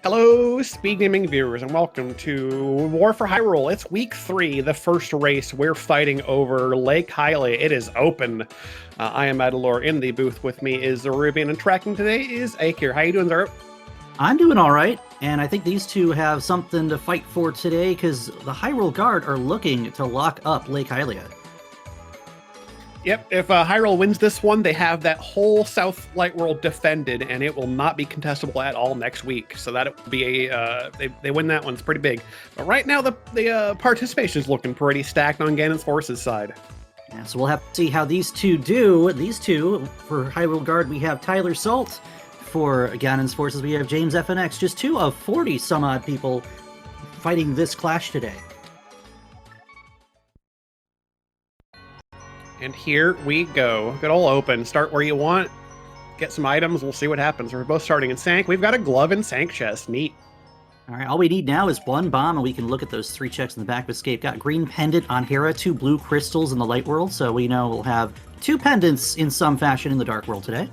Hello, SpeedGaming viewers, and welcome to War for Hyrule. It's week 3, the first race. We're fighting over Lake Hylia. It is open. I am Adalor. In the booth with me is Zerubian, and tracking today is Akir. How you doing, Zerub? I'm doing all right, and I think these two have something to fight for today because the Hyrule Guard are looking to lock up Lake Hylia. Yep, if Hyrule wins this one, they have that whole South Light World defended, and it will not be contestable at all next week. So that will be a they win that one. It's pretty big. But right now, the participation is looking pretty stacked on Ganons Forces side. Yeah, so we'll have to see how these two do. These two, for Hyrule Guard, we have Tyler Salt. For Ganons Forces, we have James FNX. Just 2 of 40 some odd people fighting this clash today. And here we go. Good old open. Start where you want. Get some items. We'll see what happens. We're both starting in Sank. We've got a glove and Sank chest. Neat. All right, all we need now is 1 bomb, and we can look at those 3 checks in the back of Escape. Got green pendant on Hera, 2 blue crystals in the Light World, so we know we'll have 2 pendants in some fashion in the Dark World today.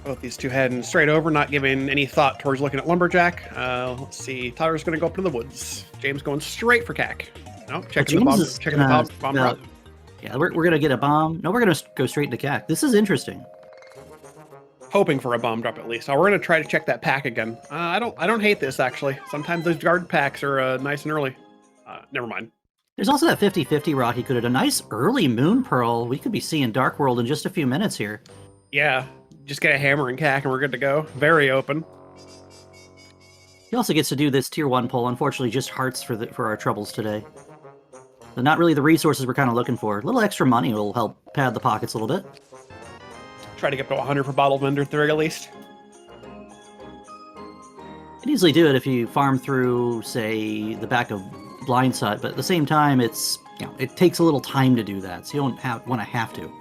Both these two heading straight over, not giving any thought towards looking at Lumberjack. Let's see. Tyler's going to go up into the woods. James going straight for CAC. No, checking the bomb. Checking the bomb route. Yeah, we're going to get a bomb. No, we're going to go straight into CAC. This is interesting. Hoping for a bomb drop at least. Oh, we're going to try to check that pack again. I don't hate this actually. Sometimes those guard packs are nice and early. Never mind. There's also that 50-50 rock. He could have a nice early Moon Pearl. We could be seeing Dark World in just a few minutes here. Yeah. Just get a hammer and CAC and we're good to go. Very open. He also gets to do this tier 1 pull. Unfortunately, just hearts for our troubles today. So not really the resources we're kind of looking for. A little extra money will help pad the pockets a little bit. Try to get to 100 for bottle vendor at the very least. You can easily do it if you farm through, say, the back of Blind Side, but at the same time, it takes a little time to do that, so you don't want to have to.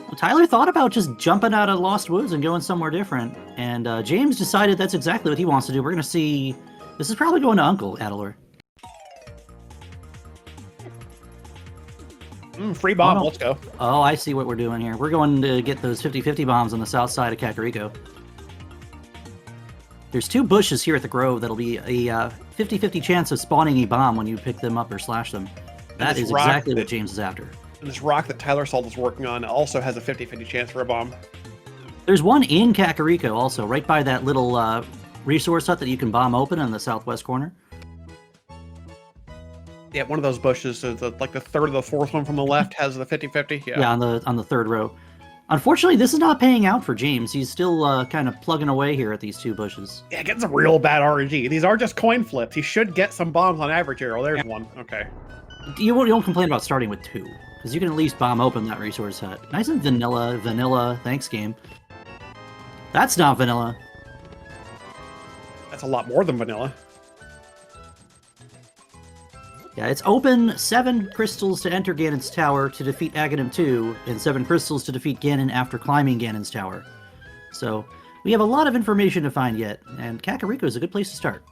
Well, Tyler thought about just jumping out of Lost Woods and going somewhere different, and James decided that's exactly what he wants to do. We're going to see... This is probably going to Uncle, Adalor. Free bomb, let's go. Oh, I see what we're doing here. We're going to get those 50-50 bombs on the south side of Kakariko. There's 2 bushes here at the Grove that'll be a 50-50 chance of spawning a bomb when you pick them up or slash them. That is exactly what James is after. And this rock that Tyler Salt is working on also has a 50-50 chance for a bomb. There's one in Kakariko also, right by that little resource hut that you can bomb open in the southwest corner. Yeah, one of those bushes, like the third or the fourth one from the left, has the 50-50. Yeah, on the 3rd row. Unfortunately, this is not paying out for James. He's still kind of plugging away here at these 2 bushes. Yeah, getting some real bad RNG. These are just coin flips. He should get some bombs on average here. Oh, there's one. Okay. You won't complain about starting with 2, because you can at least bomb open that resource hut. Nice and vanilla. Thanks, game. That's not vanilla. That's a lot more than vanilla. Yeah, it's open 7 crystals to enter Ganon's Tower to defeat Aghanim 2, and 7 crystals to defeat Ganon after climbing Ganon's Tower. So, we have a lot of information to find yet, and Kakariko is a good place to start.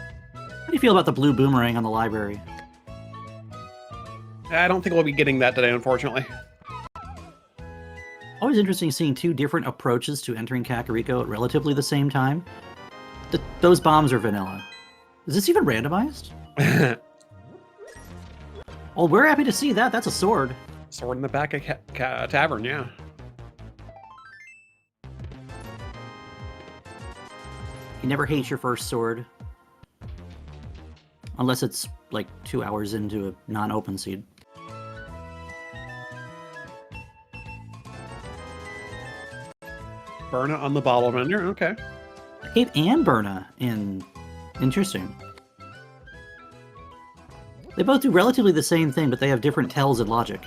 How do you feel about the blue boomerang on the library? I don't think we'll be getting that today, unfortunately. Always interesting seeing 2 different approaches to entering Kakariko at relatively the same time. Those bombs are vanilla. Is this even randomized? Well, we're happy to see that. That's a sword. Sword in the back of tavern, yeah. You never hate your first sword. Unless it's like 2 hours into a non-open seed. Berna on the bottle vendor, okay. Cape and Berna in... Interesting. They both do relatively the same thing, but they have different tells and logic.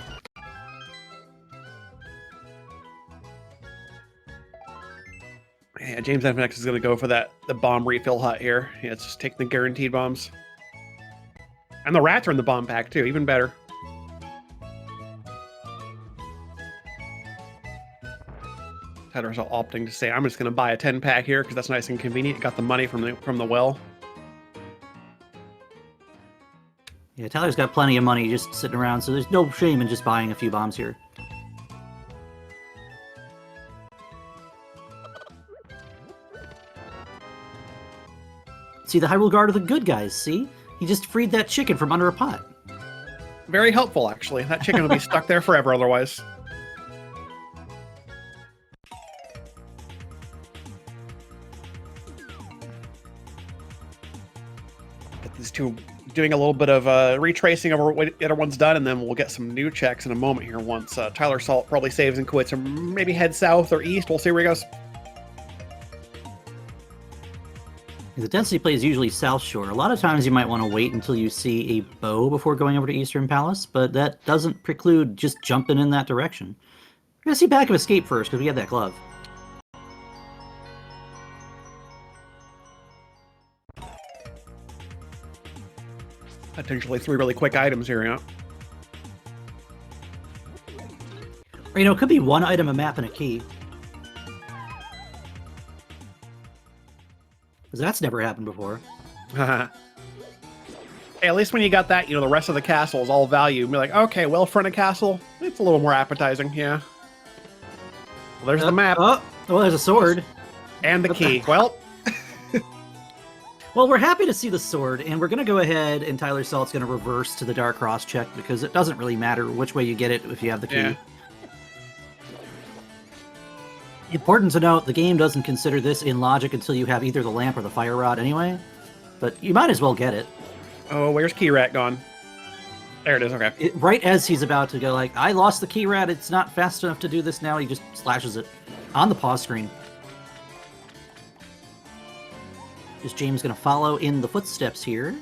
Yeah, James FNX is going to go for the bomb refill hut here. Yeah, it's just taking the guaranteed bombs. And the rats are in the bomb pack too, even better. Tyler's opting to say, I'm just going to buy a 10-pack here because that's nice and convenient. Got the money from the well. Yeah, Tyler's got plenty of money just sitting around, so there's no shame in just buying a few bombs here. See, the Hyrule Guard are the good guys, see? He just freed that chicken from under a pot. Very helpful, actually. That chicken will be stuck there forever otherwise. Get these two doing a little bit of retracing over what the other one's done, and then we'll get some new checks in a moment here once Tyler Salt probably saves and quits, or maybe head south or east. We'll see where he goes. The density play is usually South Shore. A lot of times you might want to wait until you see a bow before going over to Eastern Palace, but that doesn't preclude just jumping in that direction. We're going to see Pack of Escape first, because we have that glove. Potentially 3 really quick items here, yeah. Or, you know, it could be one item, a map, and a key. Because that's never happened before. Hey, at least when you got that, you know, the rest of the castle is all value. Be like, okay, well, front of castle, it's a little more appetizing, yeah. Well, there's the map. Oh, well, there's a sword. And the key. Well... Well, we're happy to see the sword, and we're going to go ahead, and Tyler Salt's going to reverse to the Dark Cross check, because it doesn't really matter which way you get it if you have the key. Yeah. Important to note, the game doesn't consider this in logic until you have either the lamp or the fire rod anyway, but you might as well get it. Oh, where's Key Rat gone? There it is, okay. Right as he's about to go, like, I lost the key rat, it's not fast enough to do this now, he just slashes it on the pause screen. Is James going to follow in the footsteps here?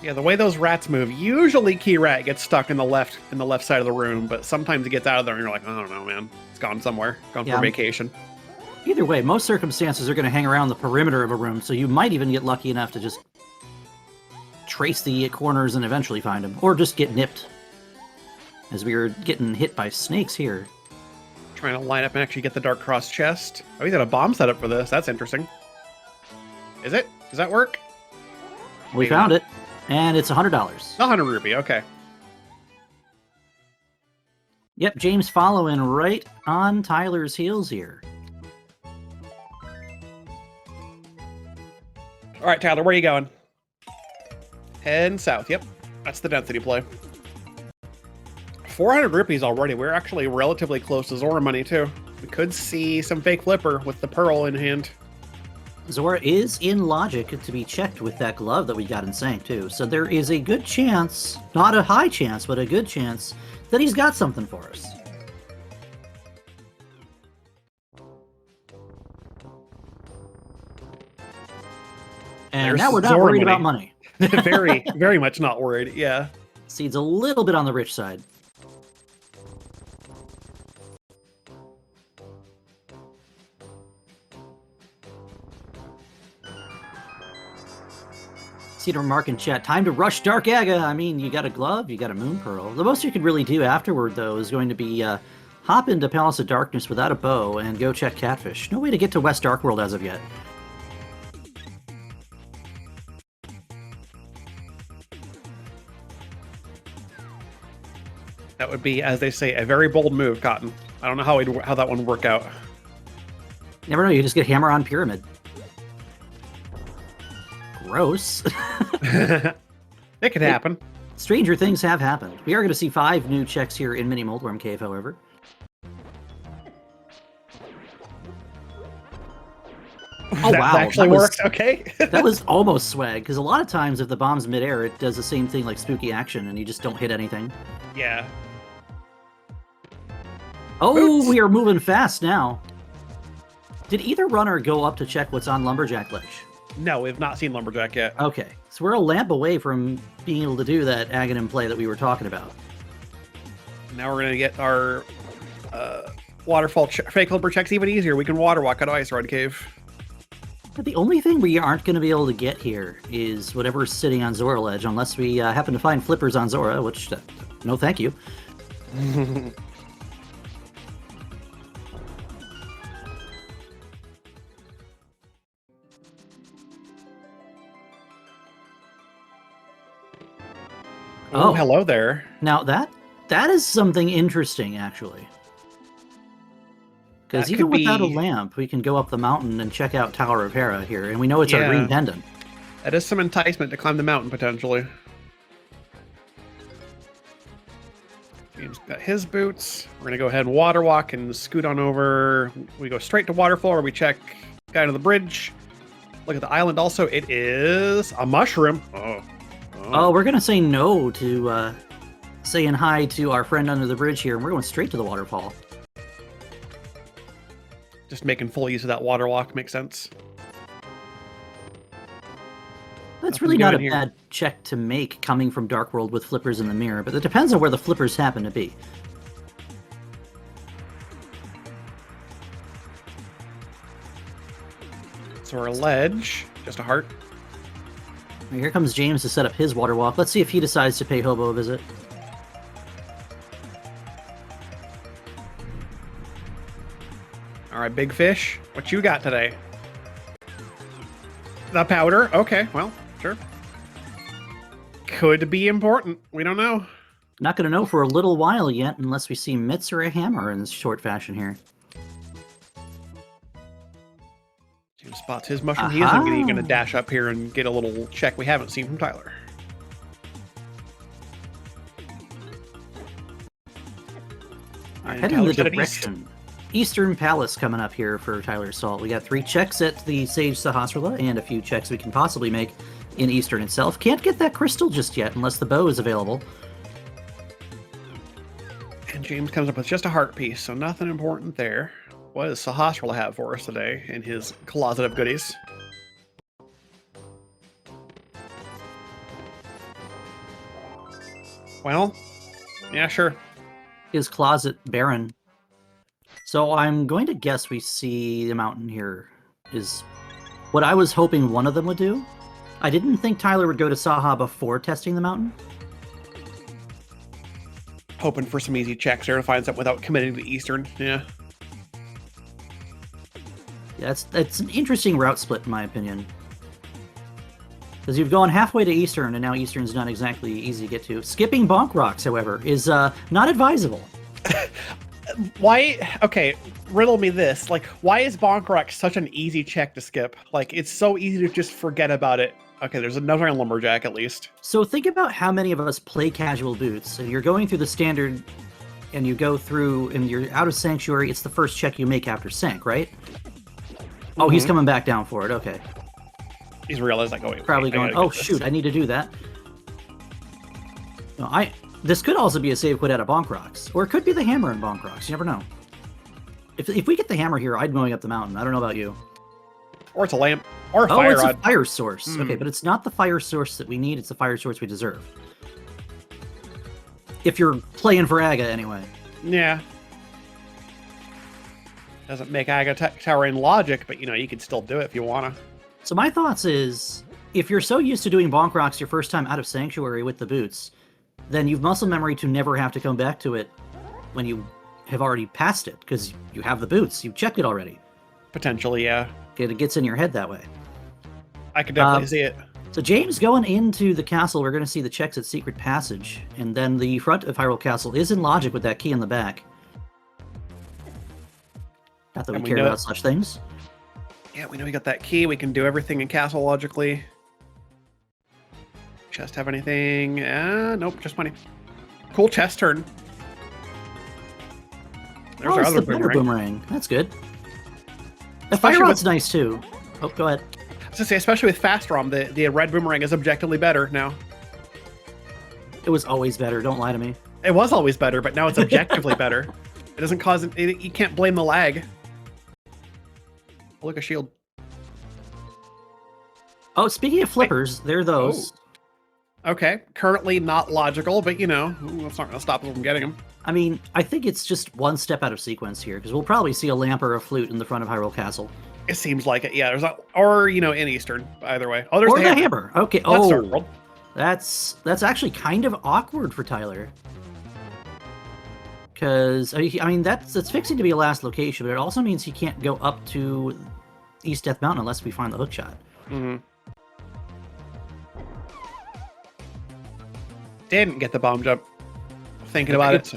Yeah, the way those rats move, usually Key Rat gets stuck in the left side of the room, but sometimes he gets out of there and you're like, I don't know, man. It's gone somewhere. Gone for vacation. Either way, most circumstances are going to hang around the perimeter of a room, so you might even get lucky enough to just trace the corners and eventually find him. Or just get nipped. As we were getting hit by snakes here. Trying to line up and actually get the Dark Cross chest. Oh, he's got a bomb set up for this. That's interesting. Is it? Does that work? We found it, and it's $100. 100 rupee, okay. Yep, James following right on Tyler's heels here. All right, Tyler, where are you going? Heading south, yep. That's the density play. 400 rupees already. We're actually relatively close to Zora money, too. We could see some fake flipper with the pearl in hand. Zora is in logic to be checked with that glove that we got in Sank, too. So there is a good chance, not a high chance, but a good chance, that he's got something for us. And now we're not Zora worried about money. Very, very much not worried, yeah. Seed's a little bit on the rich side. See to remark in chat, time to rush Dark Aga. I mean, you got a glove, you got a Moon Pearl. The most you could really do afterward, though, is going to be hop into Palace of Darkness without a bow and go check Catfish. No way to get to West Dark World as of yet. That would be, as they say, a very bold move, Cotton. I don't know how that one would work out. Never know, you just get hammer on Pyramid. Gross. It could happen. Stranger things have happened. We are going to see 5 new checks here in Mini Moldworm Cave, however. Oh, that wow. actually worked, okay. That was almost swag, because a lot of times if the bomb's midair, it does the same thing like Spooky Action, and you just don't hit anything. Yeah. Oh, Boots. We are moving fast now. Did either runner go up to check what's on Lumberjack Ledge? No, we've not seen Lumberjack yet. Okay, so we're a lamp away from being able to do that Aghanim play that we were talking about. Now we're going to get our waterfall fake flipper checks even easier. We can water walk out of Ice Rod Cave. But the only thing we aren't going to be able to get here is whatever's sitting on Zora Ledge, unless we happen to find flippers on Zora, which, no thank you. Oh, hello there. Now that is something interesting, actually. Because That even could without a be- lamp, we can go up the mountain and check out Tower of Hera here, and we know it's our green pendant. That is some enticement to climb the mountain, potentially. James got his boots. We're going to go ahead and water walk and scoot on over. We go straight to waterfall, where we check guy to the bridge. Look at the island also. It is a mushroom. Oh, we're going to say no to saying hi to our friend under the bridge here, and we're going straight to the waterfall. Just making full use of that water walk makes sense. That's really not a bad check to make coming from Dark World with flippers in the mirror, but it depends on where the flippers happen to be. So our ledge, just a heart. Here comes James to set up his water walk. Let's see if he decides to pay Hobo a visit. All right, big fish. What you got today? The powder. Okay, well, sure. Could be important. We don't know. Not going to know for a little while yet, unless we see mitts or a hammer in short fashion here. James spots his mushroom. He isn't going to dash up here and get a little check we haven't seen from Tyler. All right, heading in the direction. Eastern Palace coming up here for Tyler Salt. We got 3 checks at the Sage Sahasrara and a few checks we can possibly make in Eastern itself. Can't get that crystal just yet unless the bow is available. And James comes up with just a heart piece, so nothing important there. What does Sahasrara have for us today in his closet of goodies? Well, yeah, sure. His closet barren. So I'm going to guess we see the mountain here is what I was hoping one of them would do. I didn't think Tyler would go to Saha before testing the mountain. Hoping for some easy checks there to find something without committing to Eastern, yeah. That's an interesting route split in my opinion. Because you've gone halfway to Eastern, and now Eastern's not exactly easy to get to. Skipping Bonk Rocks, however, is not advisable. Why? Okay, riddle me this. Like, why is Bonk Rock such an easy check to skip? Like, it's so easy to just forget about it. Okay, there's another Lumberjack at least. So think about how many of us play casual boots, and you're going through the standard, and you go through, and you're out of Sanctuary. It's the first check you make after Sank, right? Oh, he's coming back down for it. Okay. He's realized, like, oh, wait, probably going, oh, shoot, I need to do that. No, this could also be a save quit out of Bonk Rocks. Or it could be the hammer in Bonk Rocks. You never know. If we get the hammer here, I'd going up the mountain. I don't know about you. Or it's a lamp. Or a fire rod. It's a fire source. Okay, but it's not the fire source that we need. It's the fire source we deserve. If you're playing for Aga, anyway. Yeah. Doesn't make Aga Tower in logic, but, you know, you could still do it if you want to. So my thoughts is, if you're so used to doing Bonk Rocks your first time out of Sanctuary with the boots, then you've muscle memory to never have to come back to it when you have already passed it, because you have the boots. You've checked it already. Potentially, yeah. It gets in your head that way. I could definitely see it. So James going into the castle, we're going to see the checks at Secret Passage, and then the front of Hyrule Castle is in logic with that key in the back. Not that we care about such things. Yeah, we know we got that key. We can do everything in castle logically. Chest have anything? Nope, just money. Cool chest turn. There's our other boomerang. That's good. The fire rod's nice too. Oh, go ahead. I was gonna say, especially with Fast ROM, the red boomerang is objectively better now. It was always better. Don't lie to me. It was always better, but now it's objectively better. It doesn't cause it. You can't blame the lag. Oh, look, a shield. Oh, speaking of flippers, there are those. Oh. Okay, currently not logical, but you know, that's not going to stop us from getting them. I mean, I think it's just one step out of sequence here, because we'll probably see a lamp or a flute in the front of Hyrule Castle. It seems like it, yeah. There's not, or you know, in Eastern, either way. Oh, there's the hammer. Okay. Oh, that's actually kind of awkward for Tyler, because I mean that's fixing to be a last location, but it also means he can't go up to East Death Mountain unless we find the hook shot. Mm-hmm. Didn't get the bomb jump. Thinking about it.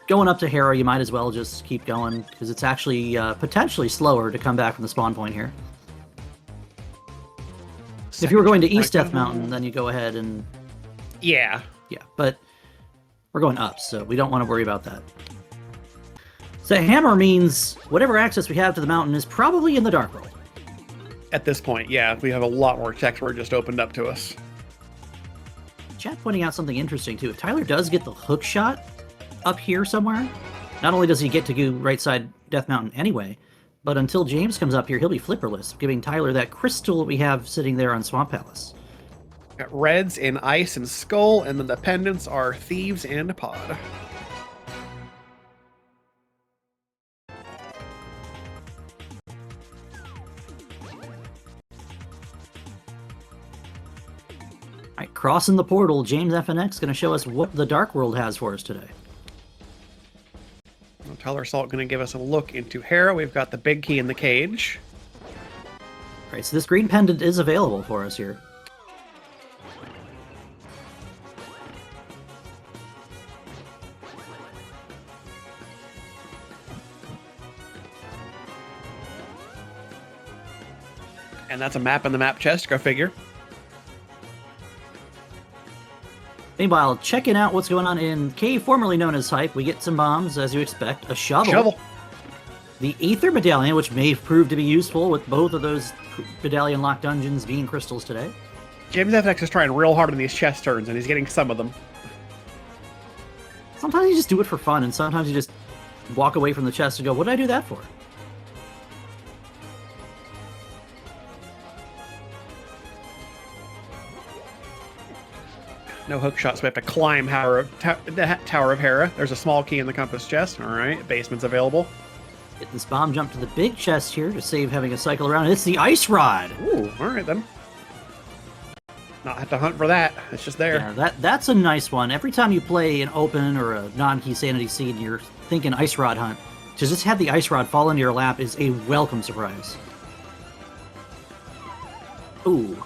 Going up to Hera, you might as well just keep going, because it's actually potentially slower to come back from the spawn point here. If you were going to East Death Mountain, then you go ahead and... Yeah. Yeah, but we're going up, so we don't want to worry about that. So hammer means whatever access we have to the mountain is probably in the Dark World. At this point, yeah. We have a lot more checks were just opened up to us. Chat pointing out something interesting, too. If Tyler does get the hook shot up here somewhere, not only does he get to go right side Death Mountain anyway, but until James comes up here, he'll be flipperless, giving Tyler that crystal we have sitting there on Swamp Palace. Got reds in Ice and Skull, and the dependents are Thieves and Pod. Alright, crossing the portal, James FNX going to show us what the Dark World has for us today. Well, Tyler Salt going to give us a look into Hera. We've got the big key in the cage. Alright, so this green pendant is available for us here. And that's a map in the map chest, go figure. Meanwhile, checking out what's going on in cave formerly known as Hype, we get some bombs, as you expect, a shovel. The Aether Medallion, which may prove to be useful with both of those medallion locked dungeons being crystals today. James FX is trying real hard on these chest turns, and he's getting some of them. Sometimes you just do it for fun, and sometimes you just walk away from the chest and go, what did I do that for? No hook shots, so we have to climb the Tower of Hera. There's a small key in the compass chest. All right, basement's available. Get this bomb jump to the big chest here to save having a cycle around. It's the Ice Rod! Ooh, all right then. Not have to hunt for that. It's just there. Yeah, that's a nice one. Every time you play an open or a non-key sanity seed and you're thinking Ice Rod hunt, to just have the Ice Rod fall into your lap is a welcome surprise. Ooh.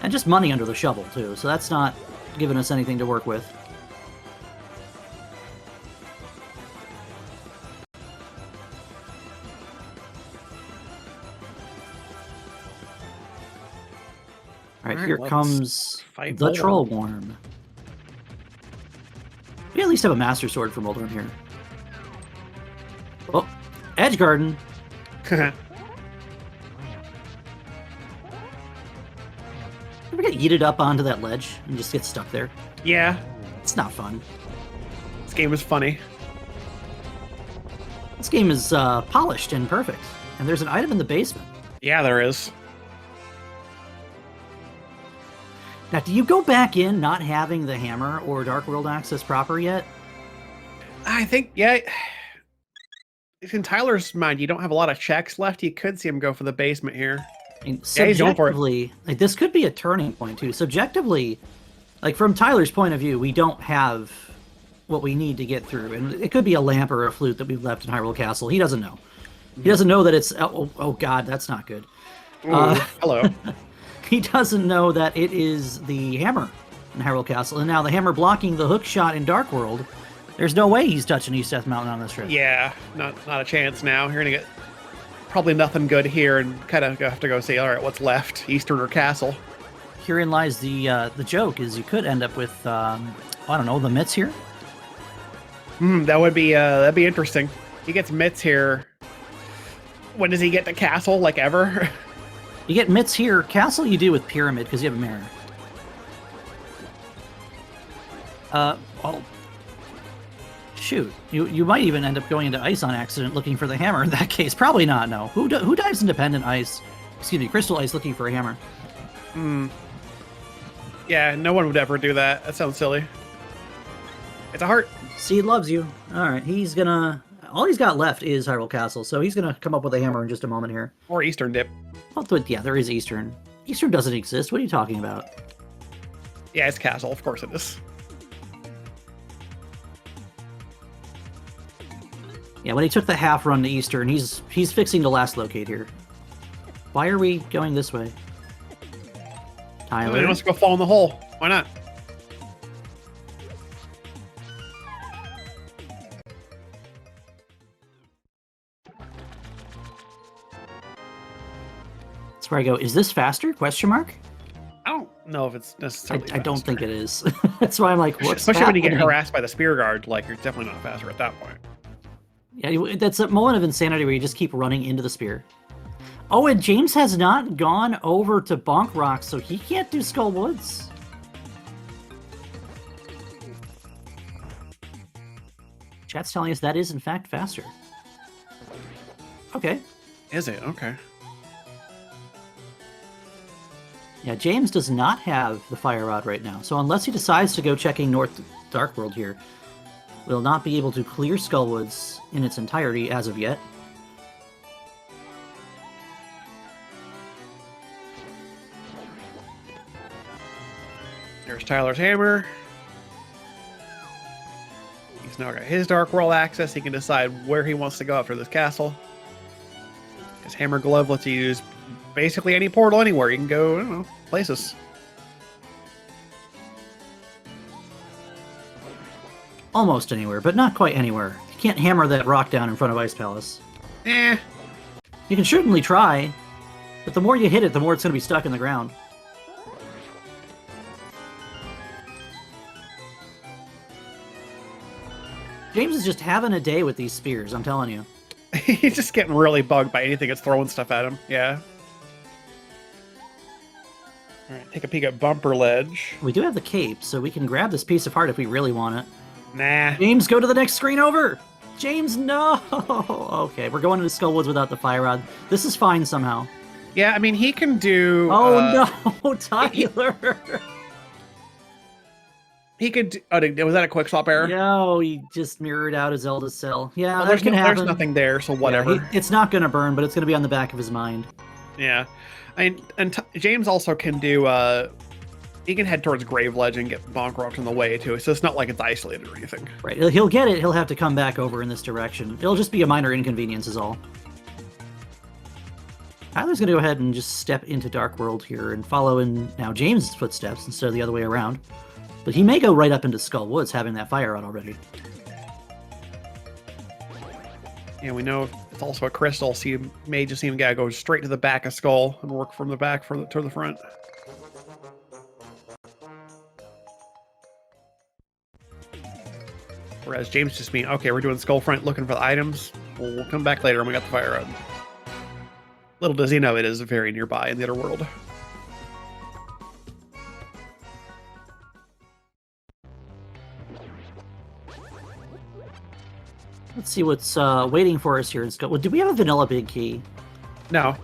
And just money under the shovel, too, so that's not giving us anything to work with. Alright, here comes the Troll Worm. We at least have a Master Sword for Moldorm here. Oh, Edge Garden. Ever get yeeted up onto that ledge and just get stuck there? Yeah. It's not fun. This game is funny. This game is polished and perfect. And there's an item in the basement. Yeah, there is. Now, do you go back in not having the hammer or Dark World access proper yet? I think, yeah. In Tyler's mind, you don't have a lot of checks left. You could see him go for the basement here. I mean, yeah, he's going for it. Like, this could be a turning point, too. Subjectively, like, from Tyler's point of view, we don't have what we need to get through. And it could be a lamp or a flute that we've left in Hyrule Castle. He doesn't know. He doesn't know that it's... Oh God, that's not good. Ooh, hello. He doesn't know that it is the hammer in Hyrule Castle. And now the hammer blocking the hook shot in Dark World. There's no way he's touching East Death Mountain on this trip. Yeah, not a chance now. You're going to get probably nothing good here and kind of have to go see, all right, what's left? Eastern or Castle? Herein lies the joke, is you could end up with, I don't know, the mitts here? That would be, that'd be interesting. He gets mitts here. When does he get to Castle, like ever? You get mitts here. Castle you do with Pyramid, because you have a mirror. Well, shoot. You might even end up going into Ice on accident looking for the hammer. In that case, probably not, no. Who dives in Dependent Ice? Excuse me, Crystal Ice looking for a hammer? Yeah, no one would ever do that. That sounds silly. It's a heart. Seed loves you. Alright, he's gonna... All he's got left is Hyrule Castle, so he's going to come up with a hammer in just a moment here. Or Eastern Dip. Yeah, there is Eastern. Eastern doesn't exist. What are you talking about? Yeah, it's Castle. Of course it is. Yeah, when he took the half run to Eastern, he's fixing the last locate here. Why are we going this way? Tyler? He wants to go fall in the hole. Why not? That's where I go, is this faster? Question mark? I don't know if it's necessarily I don't faster. think it is. That's why I'm like, what's Especially when you get happening? harassed by the spear guard, like, you're definitely not faster at that point. Yeah, that's a moment of insanity where you just keep running into the spear. Oh, and James has not gone over to Bonk Rock, so he can't do Skull Woods. Chat's telling us that is, in fact, faster. Okay. Is it? Okay. Yeah, James does not have the Fire Rod right now, so unless he decides to go checking North Dark World here, we'll not be able to clear Skull Woods in its entirety as of yet. There's Tyler's hammer. He's now got his Dark World access. He can decide where he wants to go after this castle. His hammer glove lets you use basically any portal anywhere. You can go, I don't know, places. Almost anywhere, but not quite anywhere. You can't hammer that rock down in front of Ice Palace. Eh. You can certainly try, but the more you hit it, the more it's going to be stuck in the ground. James is just having a day with these spears, I'm telling you. He's just getting really bugged by anything that's throwing stuff at him. Yeah. Alright, take a peek at Bumper Ledge. We do have the cape, so we can grab this piece of heart if we really want it. Nah. James, go to the next screen over! James, no! Okay, we're going into Skull Woods without the Fire Rod. This is fine somehow. Yeah, I mean, he can do... Oh no, Tyler! He could... Oh, was that a quick swap error? No, he just mirrored out his Zelda cell. Yeah, Well, that can happen. There's nothing there, so whatever. Yeah, it's not going to burn, but it's going to be on the back of his mind. Yeah. I mean, and James also can do... he can head towards Grave Ledge and get Bonk Rocks on the way, too. So it's not like it's isolated or anything. Right, he'll get it. He'll have to come back over in this direction. It'll just be a minor inconvenience is all. Tyler's going to go ahead and just step into Dark World here and follow in now James' footsteps instead of the other way around. But he may go right up into Skull Woods, having that fire out already. Yeah, we know it's also a crystal, so you may just even gotta go straight to the back of Skull and work from the back to the front. Whereas James just being, okay, we're doing Skull front looking for the items. We'll come back later when we got the fire out. Little does he know it is very nearby in the other world. Let's see what's waiting for us here in Skull. Well, do we have a vanilla big key? No.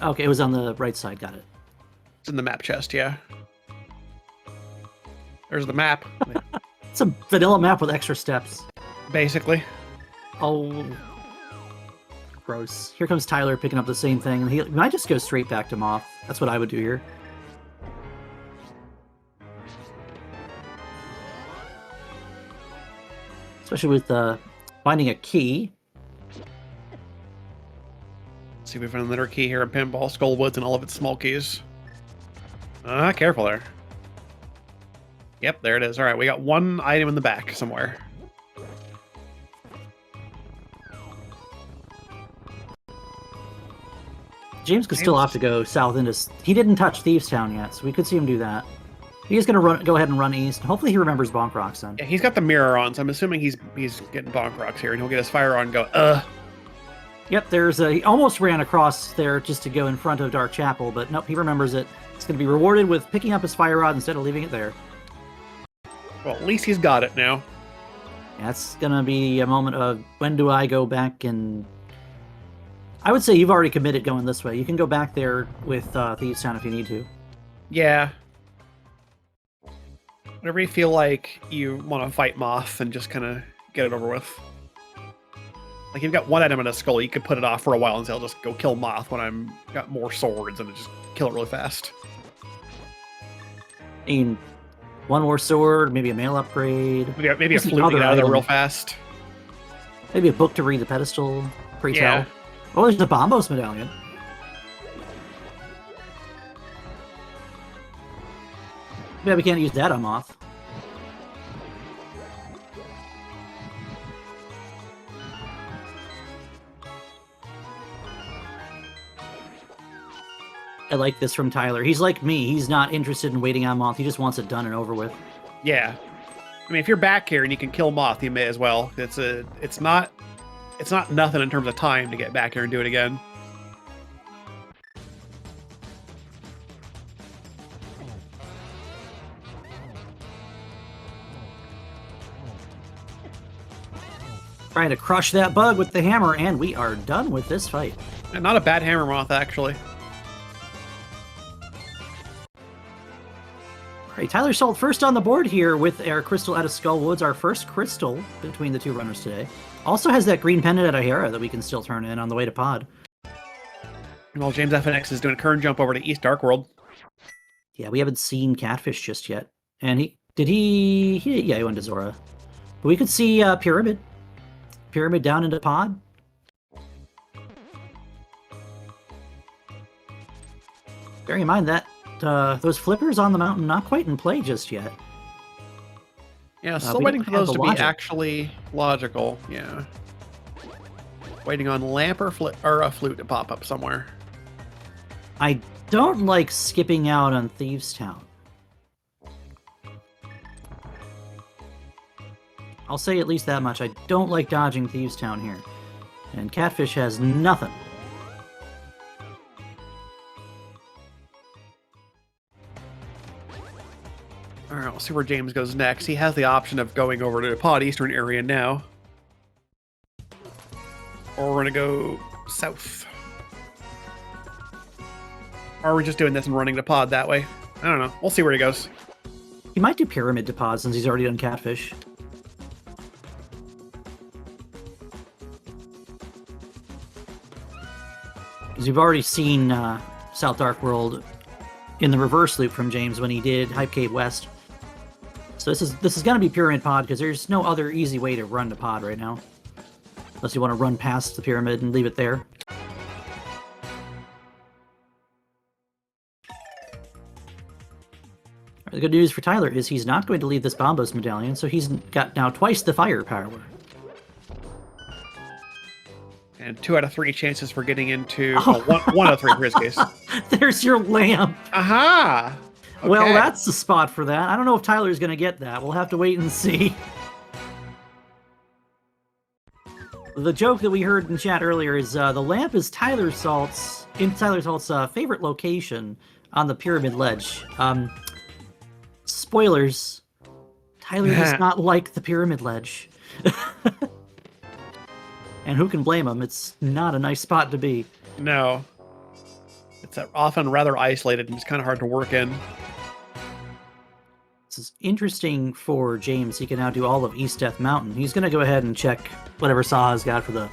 Okay, it was on the right side. Got it. It's in the map chest, yeah. There's the map. It's a vanilla map with extra steps. Basically. Oh. Gross. Here comes Tyler picking up the same thing. He might just go straight back to Moth. That's what I would do here. Especially with finding a key. Let's see if we find another key here in Pinball, Skull Woods, and all of its small keys. Careful there. Yep, there it is. All right, we got one item in the back somewhere. James could still have to go south into... He didn't touch Thieves Town yet, so we could see him do that. He's going to go ahead and run east. Hopefully he remembers Bonk Rocks then. Yeah, he's got the mirror on, so I'm assuming he's getting Bonk Rocks here, and he'll get his fire on and go, Yep, he almost ran across there just to go in front of Dark Chapel, but nope, he remembers it. He's going to be rewarded with picking up his fire rod instead of leaving it there. Well, at least he's got it now. That's going to be a moment of, when do I go back and... I would say you've already committed going this way. You can go back there with Thieves Town if you need to. Yeah. Whenever you feel like you want to fight Moth and just kind of get it over with. Like, you've got one item in a skull, you could put it off for a while and say, I'll just go kill Moth when I'm got more swords and just kill it really fast. I mean, one more sword, maybe a mail upgrade. Maybe a flute to get out of there real fast. Maybe a book to read the pedestal. Pray Yeah. tell. Oh, there's the Bombos medallion. Yeah, we can't use that on Moth. I like this from Tyler. He's like me. He's not interested in waiting on Moth. He just wants it done and over with. Yeah. I mean, if you're back here and you can kill Moth, you may as well. It's not nothing in terms of time to get back here and do it again. Trying to crush that bug with the hammer, and we are done with this fight. And not a bad hammer Moth, actually. All right, Tyler Salt first on the board here with our crystal out of Skull Woods, our first crystal between the two runners today. Also has that green pendant at Ahara that we can still turn in on the way to Pod. Well, James FNX is doing a current jump over to East Dark World. Yeah, we haven't seen Catfish just yet. And he went to Zora. But we could see Pyramid. Pyramid down into Pod. Bearing in mind that those flippers on the mountain not quite in play just yet. Yeah, still waiting for those to be actually logical. Yeah. Waiting on lamp or a flute to pop up somewhere. I don't like skipping out on Thieves Town. I'll say at least that much. I don't like dodging Thieves Town here. And Catfish has nothing. Alright, we'll see where James goes next. He has the option of going over to the Pod Eastern area now. Or we're going to go south. Or are we just doing this and running to Pod that way? I don't know. We'll see where he goes. He might do Pyramid to Pod since he's already done Catfish. Because you've already seen South Dark World in the reverse loop from James when he did Hype Cave West. So this is going to be Pyramid Pod because there's no other easy way to run to Pod right now. Unless you want to run past the Pyramid and leave it there. The good news for Tyler is he's not going to leave this Bombos medallion, so he's got now twice the firepower. And 2 out of 3 chances for getting into... Oh. Well, 1 out of 3 for his case. There's your lamp. Aha! Okay. Well, that's the spot for that. I don't know if Tyler's going to get that. We'll have to wait and see. The joke that we heard in chat earlier is the lamp is Tyler Salt's favorite location on the Pyramid Ledge. Spoilers. Tyler does not like the Pyramid Ledge. And who can blame him? It's not a nice spot to be. No. It's often rather isolated and it's kind of hard to work in. This is interesting for James. He can now do all of East Death Mountain. He's going to go ahead and check whatever Saha's got for the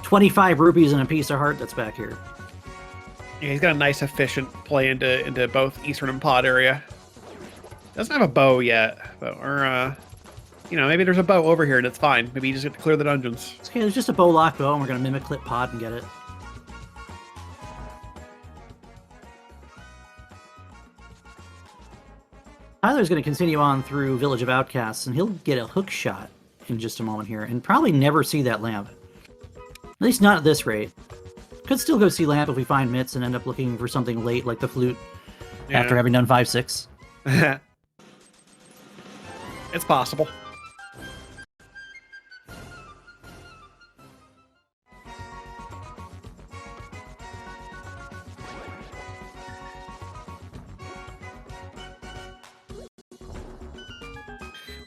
25 rupees and a piece of heart that's back here. Yeah, he's got a nice, efficient play into both Eastern and Pod area. Doesn't have a bow yet, but maybe there's a bow over here and it's fine. Maybe you just get to clear the dungeons. It's okay, there's just a bow lock bow and we're going to mimic clip Pod and get it. Tyler's going to continue on through Village of Outcasts and he'll get a hook shot in just a moment here and probably never see that lamp. At least not at this rate. Could still go see lamp if we find Mitts and end up looking for something late like the flute after having done 5-6. It's possible.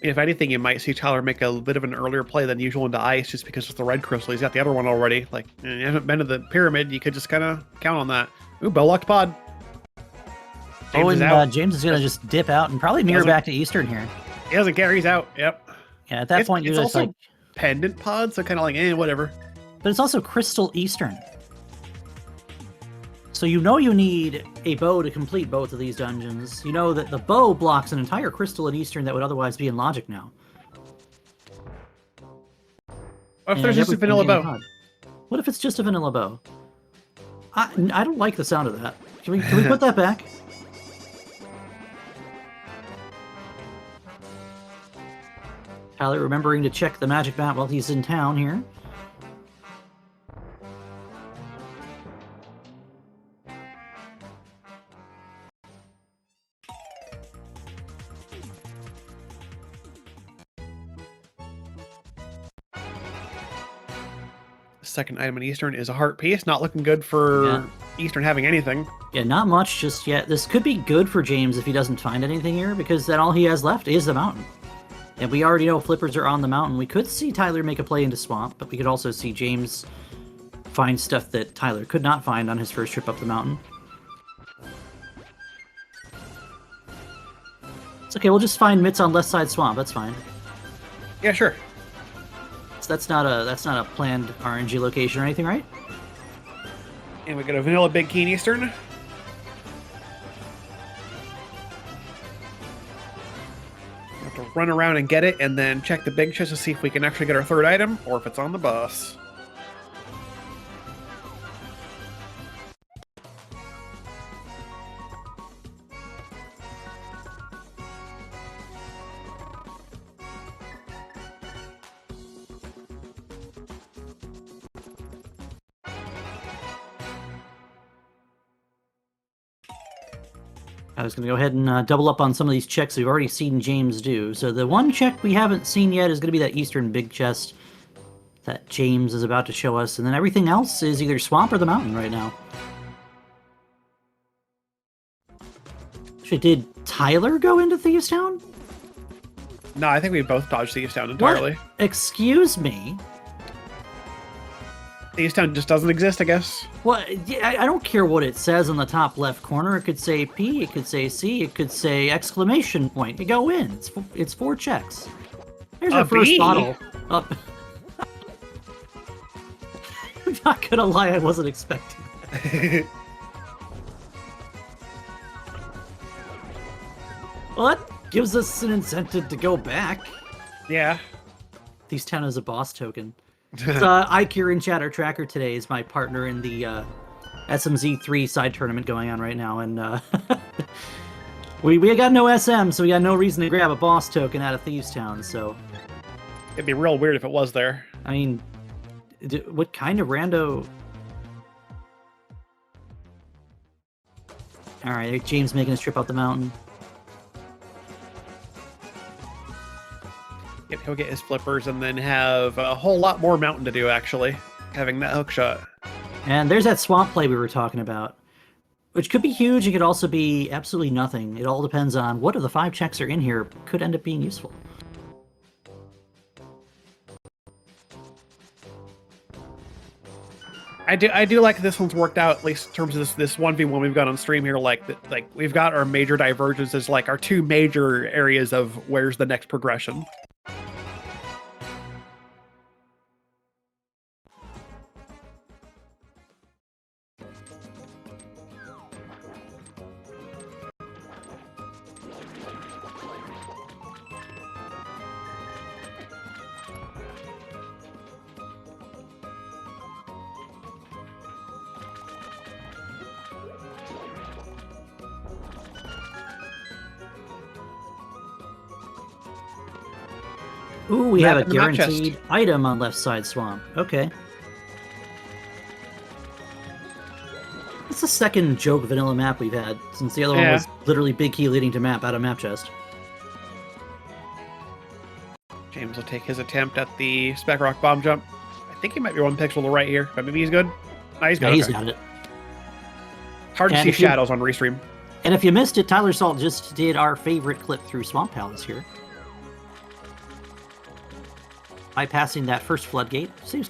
If anything, you might see Tyler make a bit of an earlier play than usual into ice just because it's the red crystal. He's got the other one already. Like, you haven't been to the Pyramid, you could just kind of count on that. Ooh, bow locked Pod. James is out. James is going to just dip out and probably mirror back to Eastern here. He doesn't care, he's out. Yep. Yeah, at that point, you're just like... pendant Pod, so kind of like, whatever. But it's also Crystal Eastern. So you know you need a bow to complete both of these dungeons. You know that the bow blocks an entire crystal in Eastern that would otherwise be in Logic now. What if there's just a vanilla bow? What if it's just a vanilla bow? I don't like the sound of that. Can we put that back? Tyler remembering to check the magic map while he's in town here. second item in Eastern is a heart piece. Not looking good for Eastern having anything. Yeah, not much just yet. This could be good for James if he doesn't find anything here, because then all he has left is the mountain. And we already know flippers are on the mountain. We could see Tyler make a play into Swamp, but we could also see James find stuff that Tyler could not find on his first trip up the mountain. It's okay, we'll just find Mitts on left side Swamp, that's fine. Yeah, sure. So that's not a planned RNG location or anything, right? And we got a vanilla big key in Eastern. Have to run around and get it, and then check the big chest to see if we can actually get our third item, or if it's on the bus. I was going to go ahead and double up on some of these checks we've already seen James do. So the one check we haven't seen yet is going to be that Eastern big chest that James is about to show us. And then everything else is either Swamp or the mountain right now. Actually, did Tyler go into Thieves Town? No, I think we both dodged Thieves Town entirely. What? Excuse me? Thieves Town just doesn't exist, I guess. Well, I don't care what it says on the top left corner. It could say P, it could say C, it could say exclamation point. You go in. It's 4 checks. There's our first B? bottle. I'm not gonna lie, I wasn't expecting that. Well, that gives us an incentive to go back. Yeah. Thieves Town is a boss token. Ikir in Chatter Tracker today is my partner in the SMZ3 side tournament going on right now, and we got no SM, so we got no reason to grab a boss token out of Thieves Town, so... It'd be real weird if it was there. I mean, what kind of rando... Alright, James making his trip up the mountain. Yep, he'll get his flippers and then have a whole lot more mountain to do, actually, having that hook shot. And there's that swamp play we were talking about, which could be huge, it could also be absolutely nothing. It all depends on what of the 5 checks are in here could end up being useful. I do like this one's worked out, at least in terms of this 1v1 we've got on stream here. Like we've got our major divergences, like our 2 major areas of where's the next progression. Ooh, we have a in the map chest. guaranteed item on left side swamp. Okay. It's the second joke vanilla map we've had, since the other one was literally big key leading to map out of map chest. James will take his attempt at the Spec Rock bomb jump. I think he might be 1 pixel to the right here, but maybe he's good. No, he's good. Yeah, he's okay. got it. Hard to And see if you- shadows on restream. And if you missed it, Tyler Salt just did our favorite clip through Swamp Palace here. Bypassing that first floodgate. Saves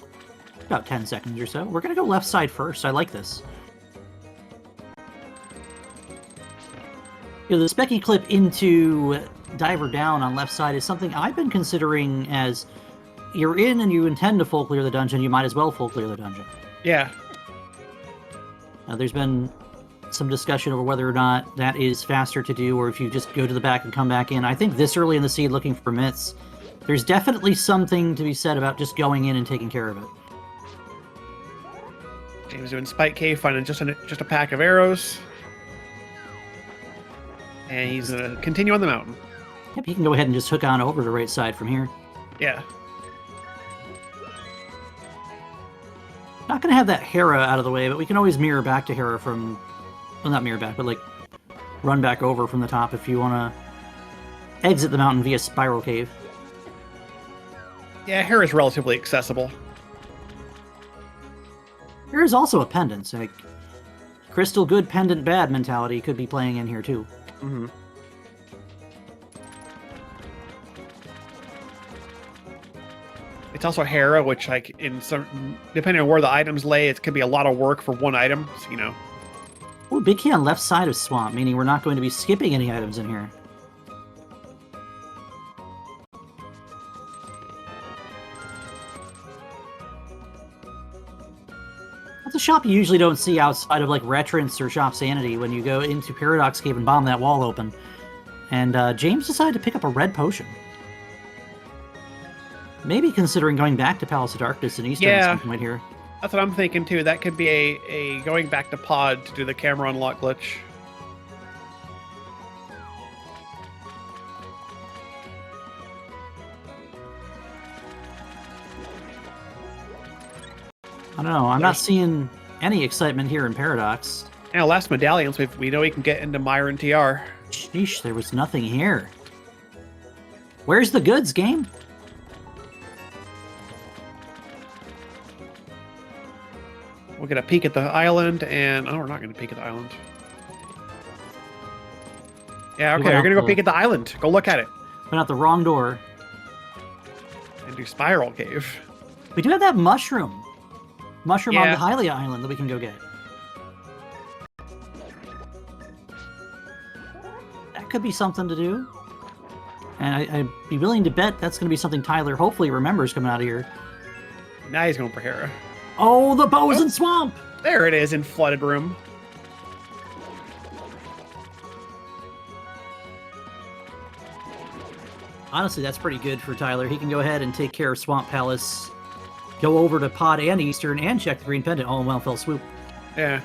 about 10 seconds or so. We're going to go left side first. I like this. You know, the Specky clip into Diver Down on left side is something I've been considering as you're in and you intend to full clear the dungeon, you might as well full clear the dungeon. Yeah. Now, there's been some discussion over whether or not that is faster to do or if you just go to the back and come back in. I think this early in the seed looking for mitts, there's definitely something to be said about just going in and taking care of it. James doing Spike Cave, finding just a pack of arrows. And he's going to continue on the mountain. Yep, you can go ahead and just hook on over to the right side from here. Yeah. Not going to have that Hera out of the way, but we can always mirror back to Hera from... Well, not mirror back, but like run back over from the top if you want to exit the mountain via Spiral Cave. Yeah, Hera's relatively accessible. There is also a pendant. So, like, crystal good, pendant bad mentality could be playing in here too. Mm-hmm. It's also Hera, which, like, in some, depending on where the items lay, it could be a lot of work for one item. So, you know. Ooh, big key on left side of swamp, meaning we're not going to be skipping any items in here. That's a shop you usually don't see outside of, like, Retrance or Shop Sanity when you go into Paradox Cave and bomb that wall open. And James decided to pick up a red potion. Maybe considering going back to Palace of Darkness and Eastern at some point here. That's what I'm thinking too. That could be a going back to pod to do the camera unlock glitch. I don't know. I'm not seeing any excitement here in Paradox. Now, last medallions, we know we can get into Myron TR. Sheesh, there was nothing here. Where's the goods, game? We'll get a peek at the island, and... Oh, we're not going to peek at the island. Yeah, okay, we're going to go peek at the island. Go look at it. Went out the wrong door. And do Spiral Cave. We do have that mushroom. Mushroom on Yeah. the Hylia Island that we can go get. That could be something to do. And I'd be willing to bet that's going to be something Tyler hopefully remembers coming out of here. Now he's going for Hera. Oh, the bows and swamp! There it is in Flooded Room. Honestly, that's pretty good for Tyler. He can go ahead and take care of Swamp Palace, go over to Pod and Eastern, and check the Green Pendant all in one fell swoop. Yeah.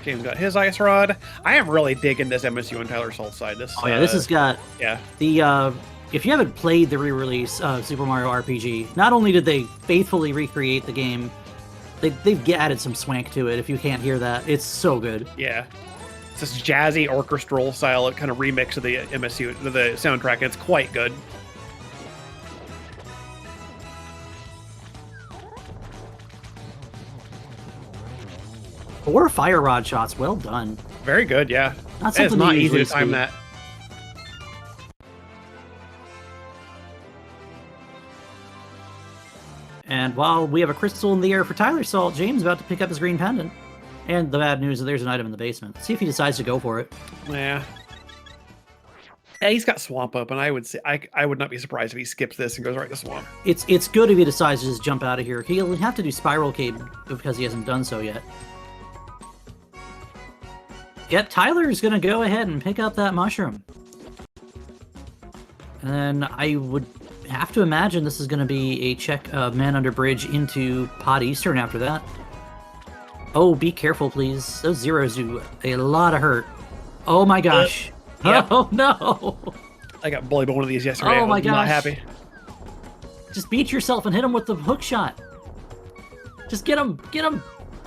James got his ice rod. I am really digging this MSU and Tyler Salt side. This. Oh yeah, this has got Yeah. the. If you haven't played the re-release of Super Mario RPG, not only did they faithfully recreate the game, they've added some swank to it. If you can't hear that, it's so good. Yeah. It's this jazzy orchestral style kind of remix of the MSU, the soundtrack. It's quite good. Four fire rod shots, well done. Very good, yeah. Not It's something not you easy to usually time see. that. And while we have a crystal in the air for Tyler Salt, James is about to pick up his green pendant. And the bad news is there's an item in the basement. See if he decides to go for it. Yeah. Yeah, he's got Swamp open. I would say I would not be surprised if he skips this and goes right to Swamp. It's good if he decides to just jump out of here. He'll have to do Spiral Cave because he hasn't done so yet. Yep, Tyler's going to go ahead and pick up that mushroom. And then I would have to imagine this is going to be a check of Man Under Bridge into Pod Eastern after that. Oh, be careful, please. Those zeros do a lot of hurt. Oh my gosh. Yep. Oh no. I got bullied by one of these yesterday. Oh my I was not gosh. happy. Just beat yourself and hit him with the hook shot. Just get him. Get him.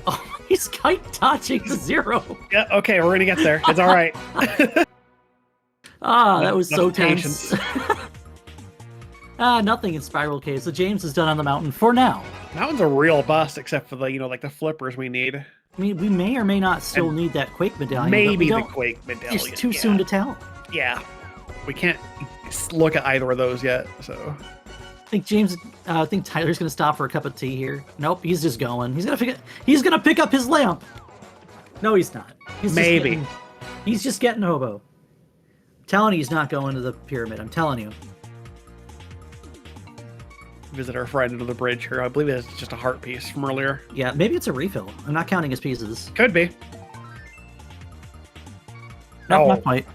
Oh, he's kite dodging the zero. Yeah, okay, we're gonna get there. It's all right. Ah, that was so Enough tense. Nothing in Spiral Cave. So James is done on the mountain for now. That one's a real bust, except for the like the flippers we need. I mean, we may or may not still need that Quake medallion. but we Maybe the don't. Quake medallion. It's too soon to tell. Yeah, we can't look at either of those yet. So I think Tyler's gonna stop for a cup of tea here. Nope, he's just going. He's gonna pick up his lamp. No, he's not. Maybe. He's just getting hobo. I'm telling you, he's not going to the pyramid. I'm telling you. visit our friend under the bridge here. I believe it's just a heart piece from earlier. Yeah, maybe it's a refill. I'm not counting his pieces. Could be. No, Oh. not quite.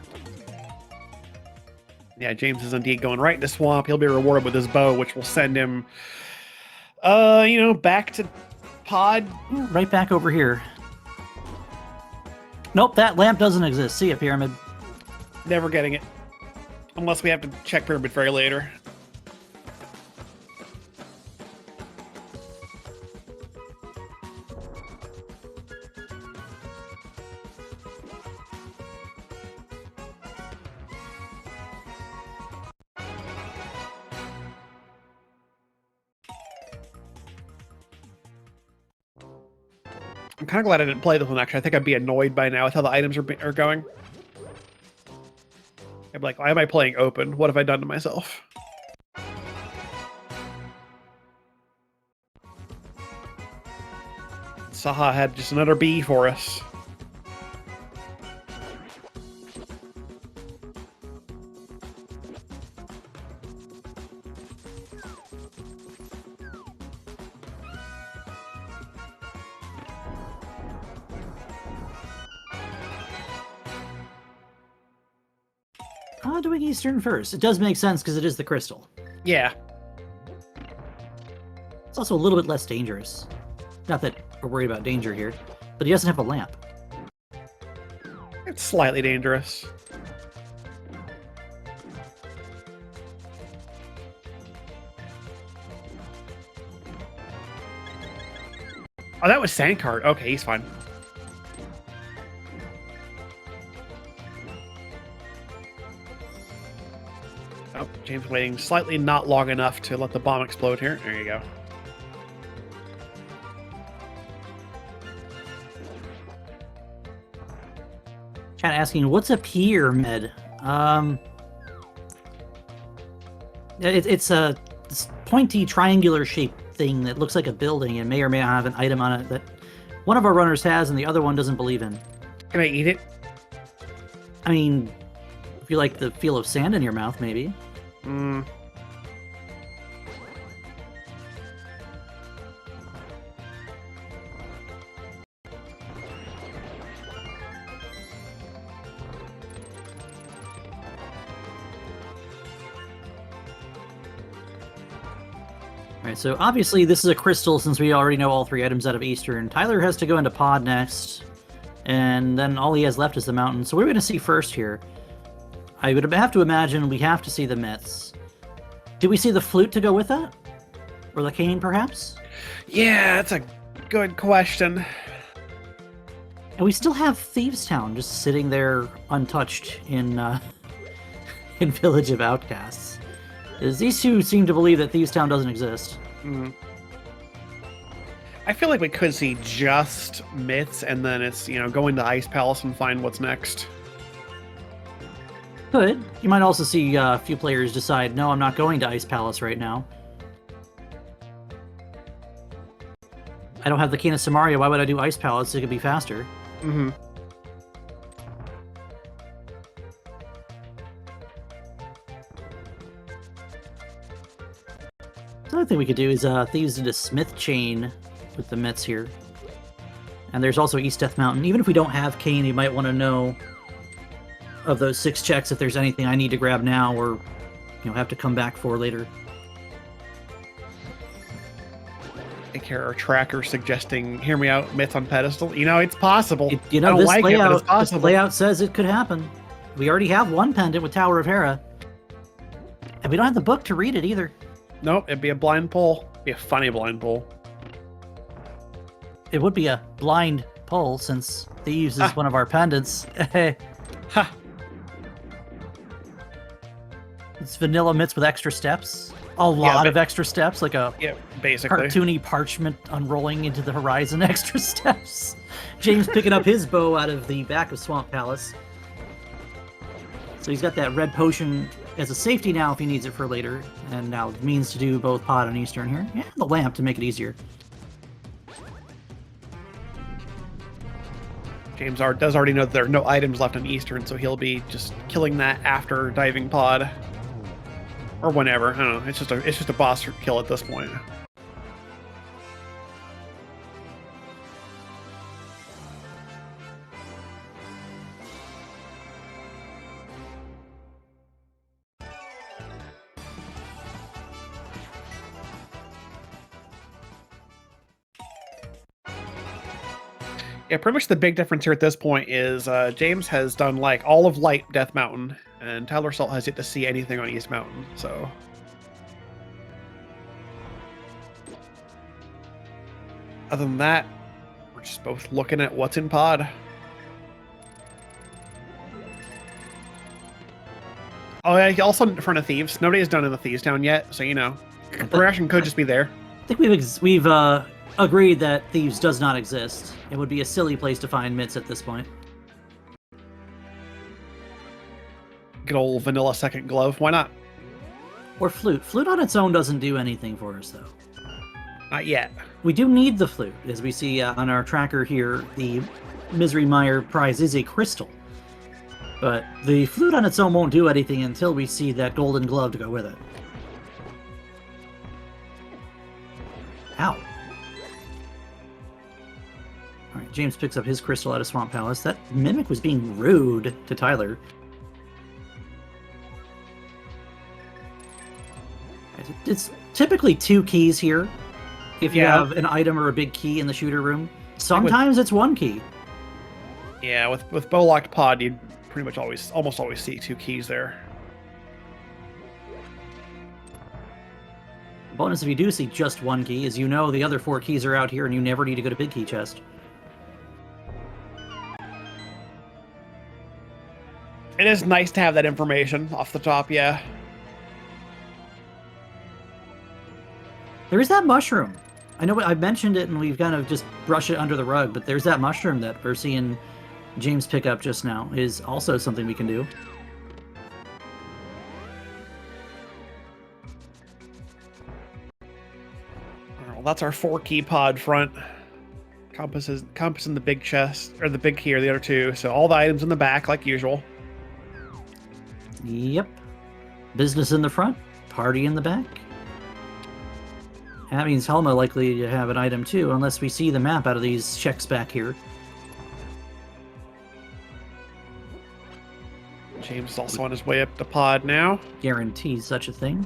Yeah, James is indeed going right in the swamp. He'll be rewarded with his bow, which will send him, back to pod. Right back over here. Nope, that lamp doesn't exist. See ya, Pyramid. Never getting it. Unless we have to check Pyramid Fairy later. I'm kind of glad I didn't play this one, actually. I think I'd be annoyed by now with how the items are going. I'm like, why am I playing open? What have I done to myself? Saha had just another B for us. Doing Eastern first. It does make sense because it is the crystal. Yeah. It's also a little bit less dangerous. Not that we're worried about danger here, but he doesn't have a lamp. It's slightly dangerous. Oh, that was Sandcart. Okay, he's fine. Oh, James waiting slightly not long enough to let the bomb explode here. There you go. Chat asking, what's a pyramid? It's a pointy triangular shaped thing that looks like a building and may or may not have an item on it that one of our runners has and the other one doesn't believe in. Can I eat it? I mean, if you like the feel of sand in your mouth, maybe. Mm. Alright, so obviously this is a crystal since we already know all three items out of Eastern. Tyler has to go into pod next, and then all he has left is the mountain. So what are we going to see first here? I would have to imagine we have to see the myths. Do we see the flute to go with that? Or the cane, perhaps? Yeah, that's a good question. And we still have Thieves Town just sitting there untouched in in Village of Outcasts. Is these two seem to believe that Thieves Town doesn't exist. Mm. I feel like we could see just myths, and then it's, go into Ice Palace and find what's next. Could. You might also see a few players decide, no, I'm not going to Ice Palace right now. I don't have the Cane of Samaria, why would I do Ice Palace? It could be faster. Mm-hmm. Another thing we could do is Thieves into Smith Chain with the myths here. And there's also East Death Mountain. Even if we don't have Cane, you might want to know of those 6 checks if there's anything I need to grab now or have to come back for later. Take care of our tracker suggesting, hear me out, myths on pedestal. It's possible. I don't this like layout, it, it's possible. This layout says it could happen. We already have one pendant with Tower of Hera. And we don't have the book to read it either. Nope, it'd be a blind pull. It'd be a funny blind pull. It would be a blind pull since Thieves is one of our pendants. Ha! It's vanilla myths with extra steps. A lot of extra steps, like a basically cartoony parchment unrolling into the horizon extra steps. James picking up his bow out of the back of Swamp Palace. So he's got that red potion as a safety now if he needs it for later. And now it means to do both pod and Eastern here. Yeah, the lamp to make it easier. James does already know that there are no items left on Eastern, so he'll be just killing that after diving pod. Or whenever. I don't know. It's just a boss kill at this point. Yeah, pretty much the big difference here at this point is James has done like all of Light Death Mountain, and Tyler Salt has yet to see anything on East Mountain. So, other than that, we're just both looking at what's in pod. Oh yeah, also in front of Thieves. Nobody has done in the Thieves Town yet, so you know, progression could just be there. I think we've agreed that Thieves does not exist. It would be a silly place to find mitts at this point. Good old vanilla second glove. Why not? Or flute. Flute on its own doesn't do anything for us, though. Not yet. We do need the flute. As we see on our tracker here, the Misery Mire prize is a crystal. But the flute on its own won't do anything until we see that golden glove to go with it. Ow. Alright, James picks up his crystal out of Swamp Palace. That Mimic was being rude to Tyler. It's typically 2 keys here. If you have an item or a big key in the shooter room. Sometimes it's 1 key. Yeah, with bow locked pod, you'd pretty much almost always see 2 keys there. Bonus if you do see just 1 key is you know the other 4 keys are out here and you never need to go to big key chest. It is nice to have that information off the top, yeah. There is that mushroom. I know I've mentioned it and we've kind of just brushed it under the rug, but there's that mushroom that we're seeing James pick up just now is also something we can do. Well, that's our 4 key pod front. Compass in the big chest, or the big key or the other 2. So all the items in the back like usual. Yep. Business in the front, party in the back. That means Helma likely to have an item too, unless we see the map out of these checks back here. James is also on his way up the pod now. Guarantees such a thing.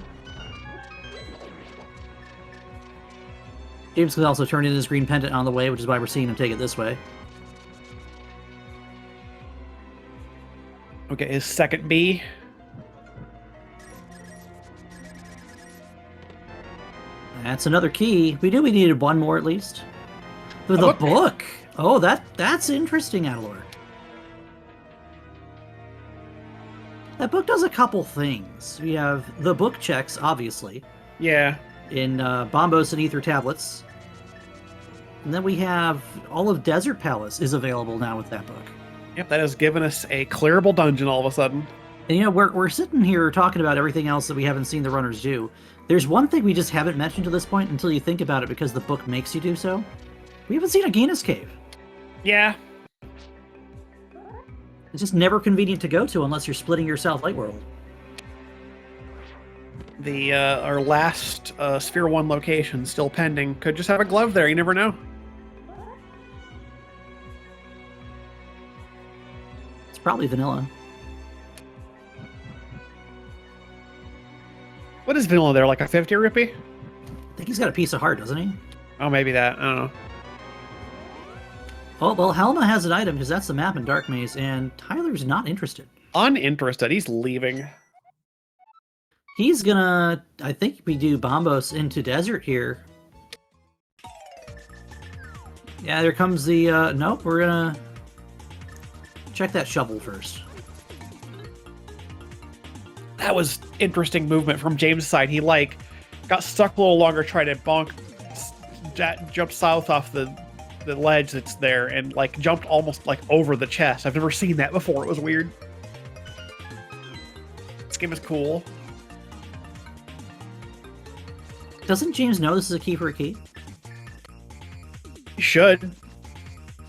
James can also turn in his green pendant on the way, which is why we're seeing him take it this way. Okay, his second B. That's another key. We knew we needed 1 more at least. With a book. Oh, that's interesting, Adalor. That book does a couple things. We have the book checks, obviously. Yeah. In Bombos and Ether Tablets. And then we have all of Desert Palace is available now with that book. Yep, that has given us a clearable dungeon all of a sudden. And you know, we're sitting here talking about everything else that we haven't seen the runners do. There's one thing we just haven't mentioned to this point until you think about it because the book makes you do so. We haven't seen a Ganos Cave. Yeah. It's just never convenient to go to unless you're splitting your South Light World. The our last Sphere 1 location still pending. Could just have a glove there, you never know. It's probably vanilla. What is vanilla there, like a 50 rupee? I think he's got a piece of heart, doesn't he? Oh, maybe that. I don't know. Oh, well, Helma has an item because that's the map in Dark Maze, and Tyler's not interested. Uninterested. He's leaving. He's gonna... I think we do Bombos into Desert here. Yeah, there comes the... nope, we're gonna... check that shovel first. That was interesting movement from James' side. He, like, got stuck a little longer, tried to jump south off the ledge that's there, and, like, jumped almost, like, over the chest. I've never seen that before. It was weird. This game is cool. Doesn't James know this is a key for a key? He should.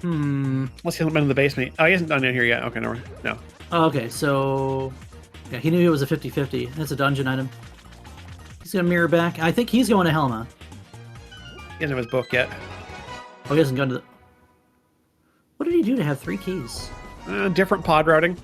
Let's Unless he hasn't been in the basement. Oh, he hasn't done it here yet. Okay, never mind. No. Oh, okay, so... yeah, he knew it was a 50-50. That's a dungeon item. He's gonna mirror back. I think he's going to Helma. He doesn't have his book yet. Oh, he hasn't gone to the... What did he do to have 3 keys? Different pod routing.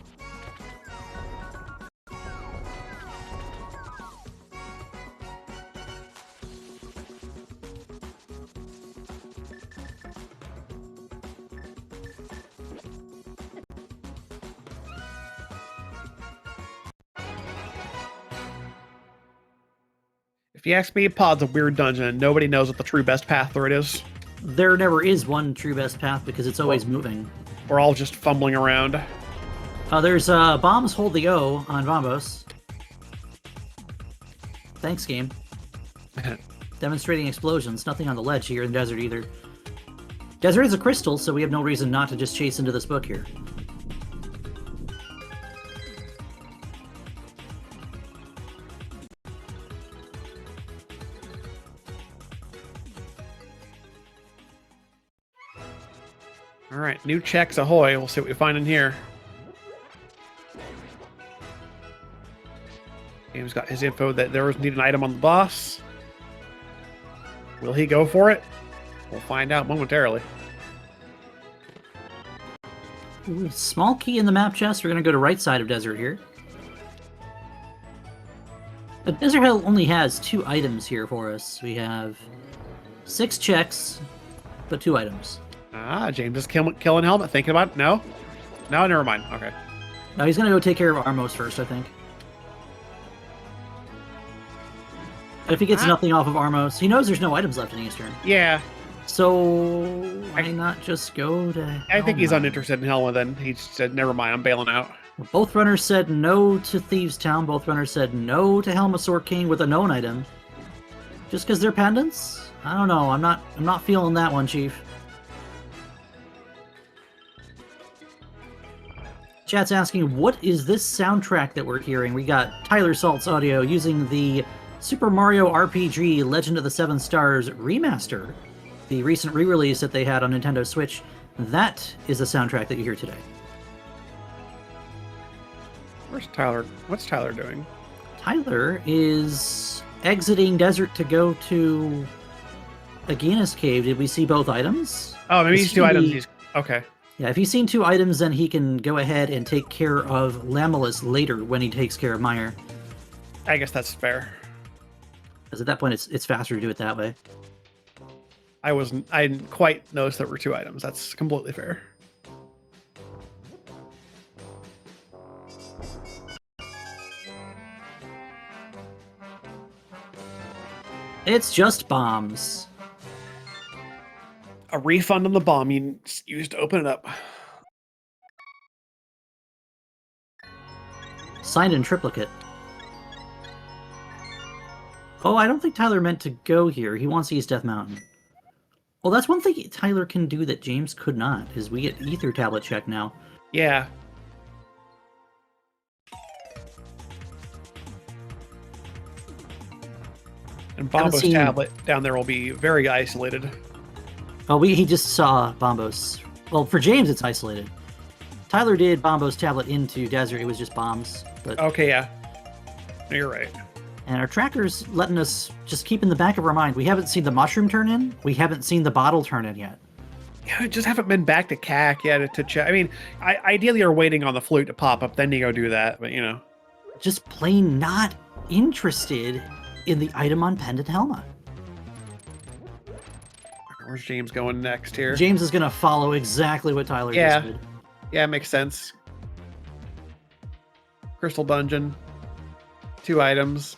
If you ask me, Pod's a weird dungeon, and nobody knows what the true best path through it is. There never is one true best path because it's always moving. We're all just fumbling around. There's bombs hold the O on Bombos. Thanks, game. Demonstrating explosions. Nothing on the ledge here in the desert either. Desert is a crystal, so we have no reason not to just chase into this book here. All right, new checks ahoy. We'll see what we find in here. Game's got his info that there was need an item on the boss. Will he go for it? We'll find out momentarily. Ooh, small key in the map chest. We're going to go to right side of desert here. The desert hill only has 2 items here for us. We have 6 checks, but 2 items. Ah, James is killing Helmet. Thinking about it? No? No, never mind. Okay. No, he's going to go take care of Armos first, I think. If he gets nothing off of Armos, he knows there's no items left in Eastern. Yeah. So why not just go to I think he's uninterested in Helma then. He said, never mind, I'm bailing out. Both runners said no to Thieves Town. Both runners said no to Helmasaur King with a known item. Just because they're pendants? I don't know. I'm not feeling that one, Chief. Chat's asking, what is this soundtrack that we're hearing? We got Tyler Salt's audio using the Super Mario RPG Legend of the Seven Stars remaster, the recent re-release that they had on Nintendo Switch. That is the soundtrack that you hear today. Where's Tyler? What's Tyler doing? Tyler is exiting desert to go to a Ganon Cave. Did we see both items? Oh, maybe he's 2 items. Okay. Yeah, if he's seen 2 items, then he can go ahead and take care of Lamulus later when he takes care of Meyer. I guess that's fair. Because at that point, it's faster to do it that way. I didn't quite notice there were 2 items. That's completely fair. It's just bombs. A refund on the bomb you used to open it up. Signed in triplicate. Oh, I don't think Tyler meant to go here. He wants East Death Mountain. Well, that's one thing Tyler can do that James could not, is we get Ether Tablet check now. Yeah. And Bombo's tablet down there will be very isolated. Oh, he just saw Bombos. Well, for James, it's isolated. Tyler did Bombo's tablet into desert. It was just bombs. But okay, yeah. You're right. And our tracker's letting us just keep in the back of our mind. We haven't seen the mushroom turn in. We haven't seen the bottle turn in yet. Yeah, I just haven't been back to CAC yet to check. I mean, ideally you're waiting on the flute to pop up, then you go do that, but you know. Just plain not interested in the item on Pendant Helma. Where's James going next here? James is going to follow exactly what Tyler just did. Yeah, makes sense. Crystal Dungeon. 2 items.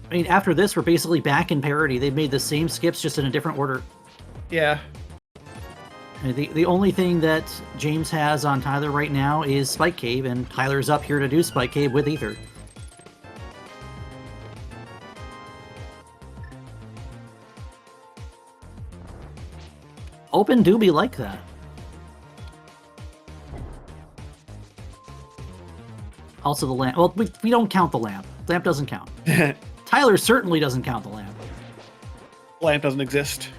I mean, after this, we're basically back in parity. They've made the same skips, just in a different order. Yeah. The only thing that James has on Tyler right now is Spike Cave, and Tyler's up here to do Spike Cave with Ether. Open do be like that. Also the lamp. Well, we don't count the lamp. The lamp doesn't count. Tyler certainly doesn't count the lamp. Lamp doesn't exist.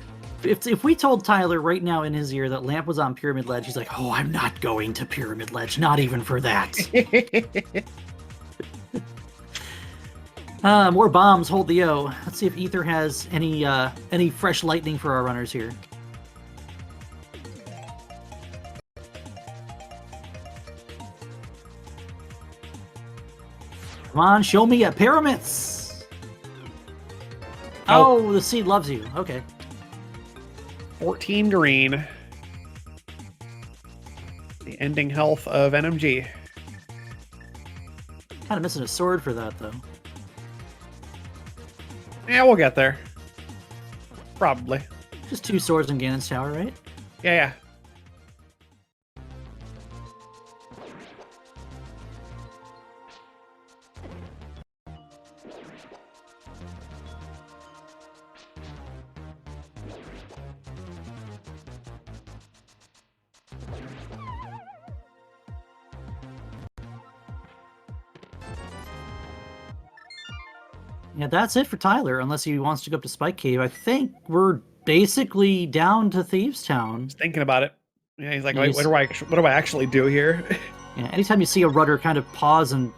If we told Tyler right now in his ear that Lamp was on Pyramid Ledge, he's like, oh, I'm not going to Pyramid Ledge. Not even for that. More bombs. Hold the O. Let's see if Ether has any fresh lightning for our runners here. Come on, show me a pyramids. Oh, the seed loves you. Okay. 14 green. The ending health of NMG. Kind of missing a sword for that, though. Yeah, we'll get there. Probably. Just 2 swords in Ganon's Tower, right? Yeah. Yeah, that's it for Tyler, unless he wants to go up to Spike Cave. I think we're basically down to Thieves Town. Just thinking about it. Yeah, he's like, Yeah, wait, what do I actually do here? Yeah, anytime you see a rudder kind of pause and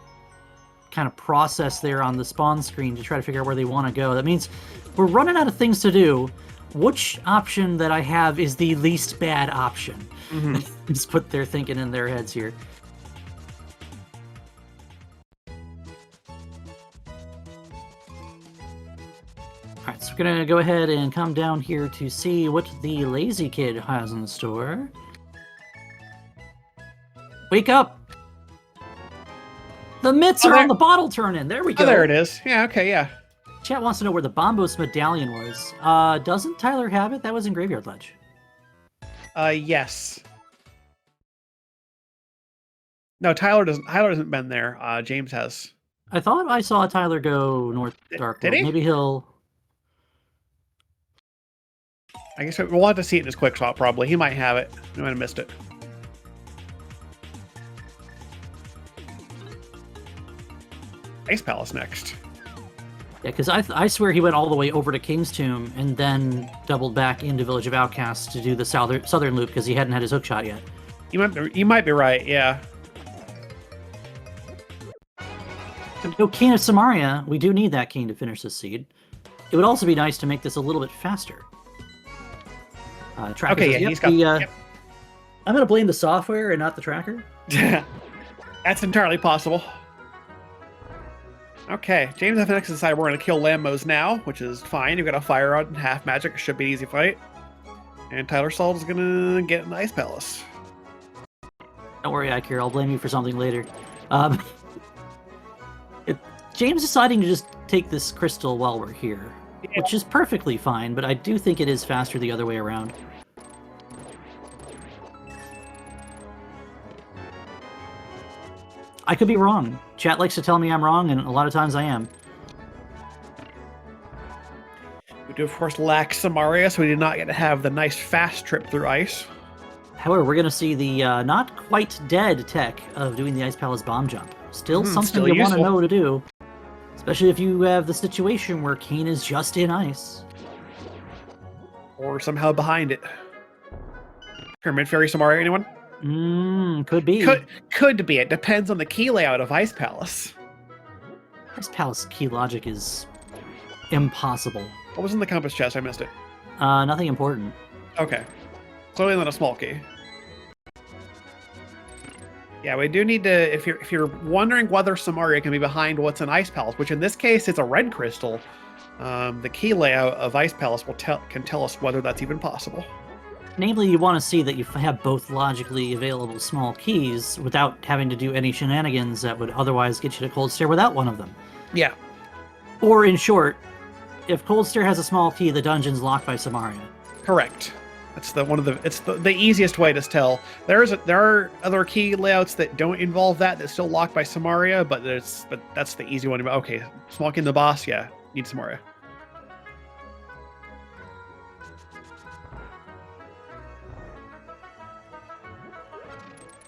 kind of process there on the spawn screen to try to figure out where they want to go, that means we're running out of things to do. Which option that I have is the least bad option? Mm-hmm. Just put their thinking in their heads here. Alright, so we're gonna go ahead and come down here to see what the lazy kid has in store. Wake up! The mitts are on the bottle turning. There we go. Oh, there it is. Yeah, okay, yeah. Chat wants to know where the Bombos medallion was. Doesn't Tyler have it? That was in Graveyard Ledge. Yes. No, Tyler hasn't been there. James has. I thought I saw Tyler go North Dark World. Did he? Maybe he'll... I guess we'll have to see it in his quick swap, probably. He might have it. We might have missed it. Ice Palace next. Yeah, because I swear he went all the way over to King's Tomb and then doubled back into Village of Outcasts to do the southern loop because he hadn't had his hookshot yet. You might be right, yeah. No King of Samaria. We do need that king to finish this seed. It would also be nice to make this a little bit faster. Tracker Okay, says, yeah, he's got... Yep. I'm going to blame the software and not the tracker. That's entirely possible. Okay, James and FNX decided we're going to kill Lambos now, which is fine. You've got a fire rod and half magic. It should be an easy fight. And Tyler Salt is going to get in the Ice Palace. Don't worry, Akira. I'll blame you for something later. James deciding to just take this crystal while we're here, which is perfectly fine, but I do think it is faster the other way around. I could be wrong. Chat likes to tell me I'm wrong, and a lot of times I am. We do, of course, lack Samaria, so we did not get to have the nice fast trip through ice. However, we're going to see the not quite dead tech of doing the Ice Palace bomb jump. Still something still you want to useful. know to do. Especially if you have the situation where Kane is just in ice. Or somehow behind it. Pyramid Fairy Samaria, anyone? Could be. Could be. It depends on the key layout of Ice Palace. Ice Palace key logic is impossible. What was in the compass chest? I missed it. Nothing important. Okay. Clearly not a small key. Yeah, we do need to, if you're wondering whether Samaria can be behind what's in Ice Palace, which in this case it's a red crystal, the key layout of Ice Palace can tell us whether that's even possible. Namely, you want to see that you have both logically available small keys without having to do any shenanigans that would otherwise get you to Cold Stare without one of them. Yeah. Or in short, if Cold Stare has a small key, the dungeon's locked by Samaria. Correct. It's the easiest way to tell. There are other key layouts that don't involve that's still locked by Samaria, but that's the easy one. Okay, small key in the boss, yeah, need Samaria.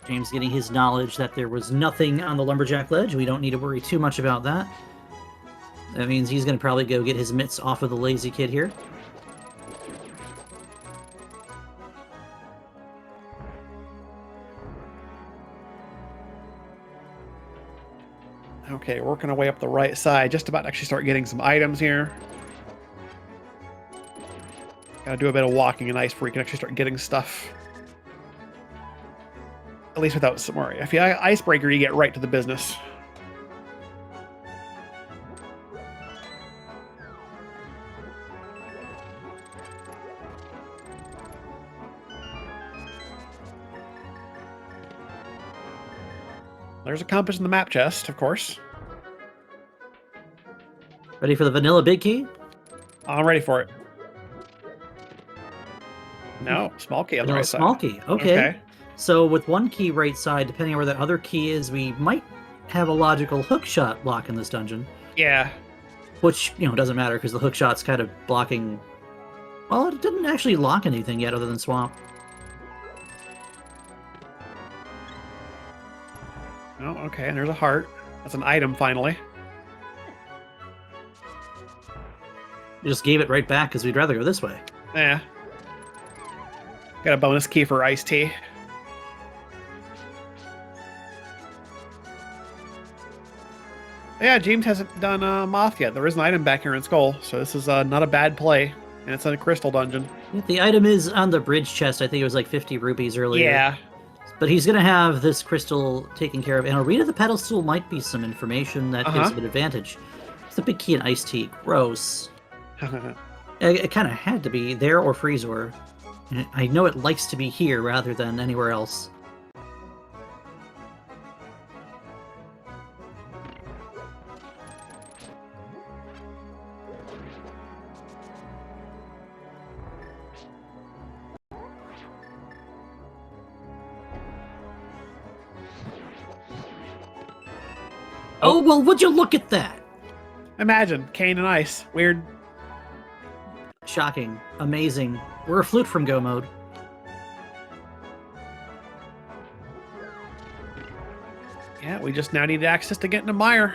James getting his knowledge that there was nothing on the Lumberjack Ledge. We don't need to worry too much about that. That means he's going to probably go get his mitts off of the lazy kid here. Okay, working our way up the right side, just about to actually start getting some items here. Gotta do a bit of walking in ice before you can actually start getting stuff. At least without Samaria. If you icebreaker, you get right to the business. There's a compass in the map chest, of course. Ready for the vanilla big key? I'm ready for it. No, small key on the No, right small side. key. Okay. So with one key right side, depending on where that other key is, we might have a logical hook shot block in this dungeon. Yeah. Which, doesn't matter because the hook shot's kind of blocking... Well, it didn't actually lock anything yet other than swamp. Oh, okay, and there's a heart. That's an item, finally. We just gave it right back because we'd rather go this way. Yeah. Got a bonus key for iced tea. Yeah, James hasn't done Moth yet. There is an item back here in Skull, so this is not a bad play. And it's in a crystal dungeon. The item is on the bridge chest. I think it was like 50 rupees earlier. Yeah. But he's going to have this crystal taken care of. And Arena the pedestal might be some information that gives him an advantage. It's a big key in iced tea. Gross. It kind of had to be there or Freezor. I know it likes to be here rather than anywhere else. Oh, well, would you look at that? Imagine, cane and ice. Weird. Shocking. Amazing. We're a flute from Go mode. Yeah, we just now need access to get into Mire.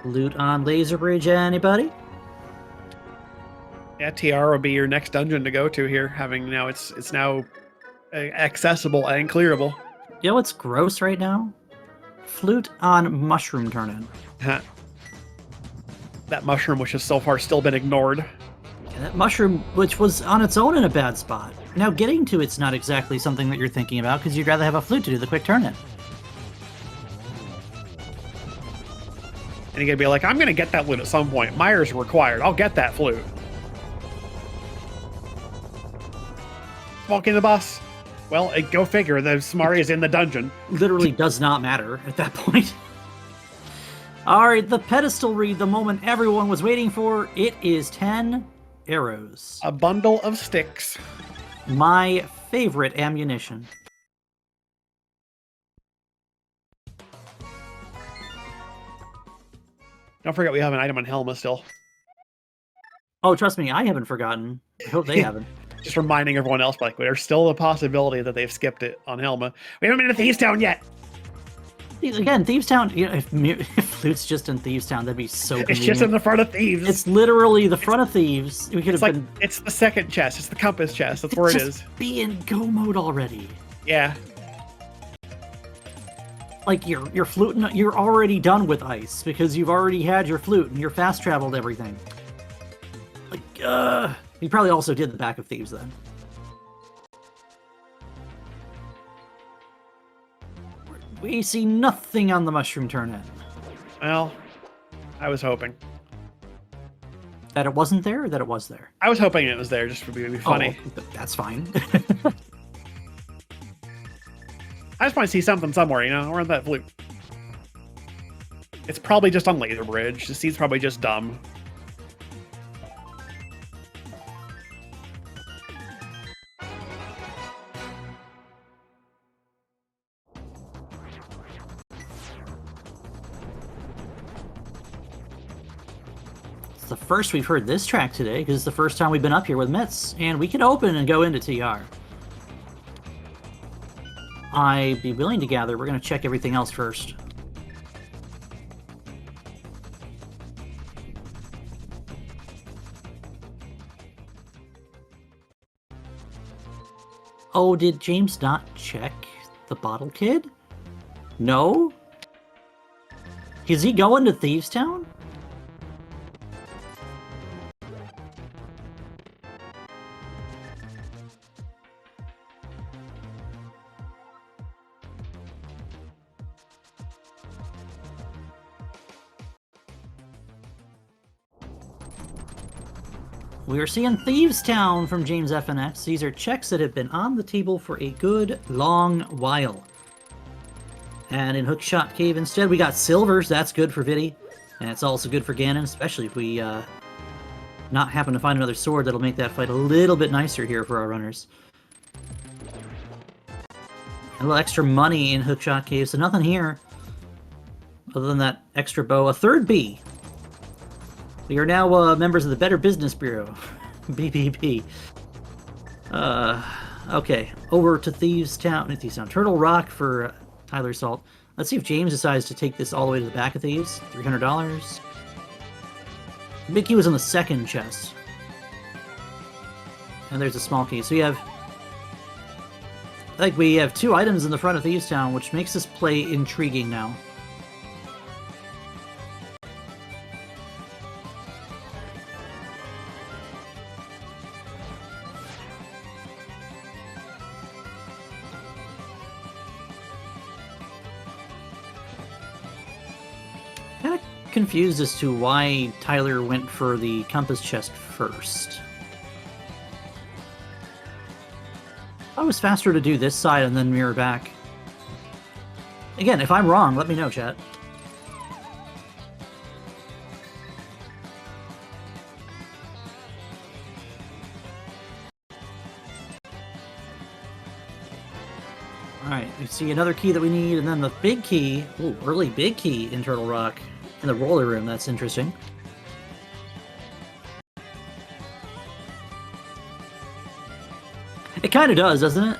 Loot on Laser Bridge, anybody? Yeah, TR will be your next dungeon to go to here, having now it's now accessible and clearable. You know what's gross right now? Flute on Mushroom Turn-In. That mushroom, which has so far still been ignored. And that mushroom, which was on its own in a bad spot. Now getting to it's not exactly something that you're thinking about, because you'd rather have a flute to do the quick turn-in. And you're gonna be like, I'm gonna get that flute at some point. Mire's required. I'll get that flute. Walking the bus. Well, go figure. The Smari is in the dungeon. Literally does not matter at that point. Alright, the pedestal read, the moment everyone was waiting for. It is 10 arrows. A bundle of sticks. My favorite ammunition. Don't forget we have an item on Helma still. Oh, trust me, I haven't forgotten. I hope they haven't. Just reminding everyone else, like, there's still a possibility that they've skipped it on Helma. We haven't been to Thieves Town yet. Again, Thieves Town, if Flute's just in Thieves Town, that'd be so convenient. It's just in the front of Thieves. It's literally the front of Thieves. We could have been... It's the second chest. It's the compass chest. That's where it is. Be in Go mode already. Yeah. Like, you're fluting, you're already done with ice, because you've already had your flute, and you're fast-traveled everything. Like, you probably also did the back of Thieves, then. We see nothing on the Mushroom Turn-In. Well, I was hoping. That it wasn't there, or that it was there? I was hoping it was there, just to be funny. Oh, that's fine. I just want to see something somewhere, you know? Or that flute. It's probably just on Laser Bridge. The seed's probably just dumb. The first we've heard this track today, because it's the first time we've been up here with Mitz, and we can open and go into TR. I'd be willing to gather we're going to check everything else first. Oh, did James not check the Bottle Kid? No? Is he going to Thieves Town? We are seeing Thieves Town from James FNX. These are checks that have been on the table for a good long while. And in Hookshot Cave instead, we got silvers. That's good for Viddy. And it's also good for Ganon, especially if we not happen to find another sword, that'll make that fight a little bit nicer here for our runners. A little extra money in Hookshot Cave, so nothing here other than that extra bow. A third B. We are now members of the Better Business Bureau. BBB. Okay, over to Thieves Town. Turtle Rock for Tyler Salt. Let's see if James decides to take this all the way to the back of Thieves. $300. Big key was on the second chest. And there's a small key. So we have... we have 2 items in the front of Thieves Town, which makes this play intriguing now. Kind of confused as to why Tyler went for the compass chest first. I was faster to do this side and then mirror back. Again, if I'm wrong, let me know, chat. Alright, we see another key that we need, and then the big key. Ooh, early big key in Turtle Rock. In the roller room, that's interesting. It kind of does, doesn't it?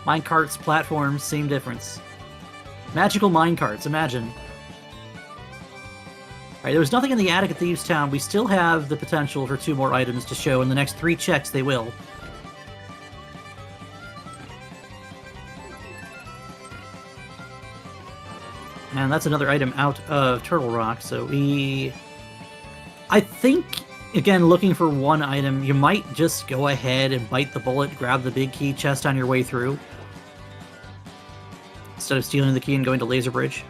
Minecarts, platforms, same difference. Magical minecarts, imagine. Alright, there was nothing in the attic at Thieves Town. We still have the potential for 2 more items to show. In the next 3 checks, they will. And that's another item out of Turtle Rock, so I think, again, looking for one item, you might just go ahead and bite the bullet, grab the big key chest on your way through, instead of stealing the key and going to Laser Bridge.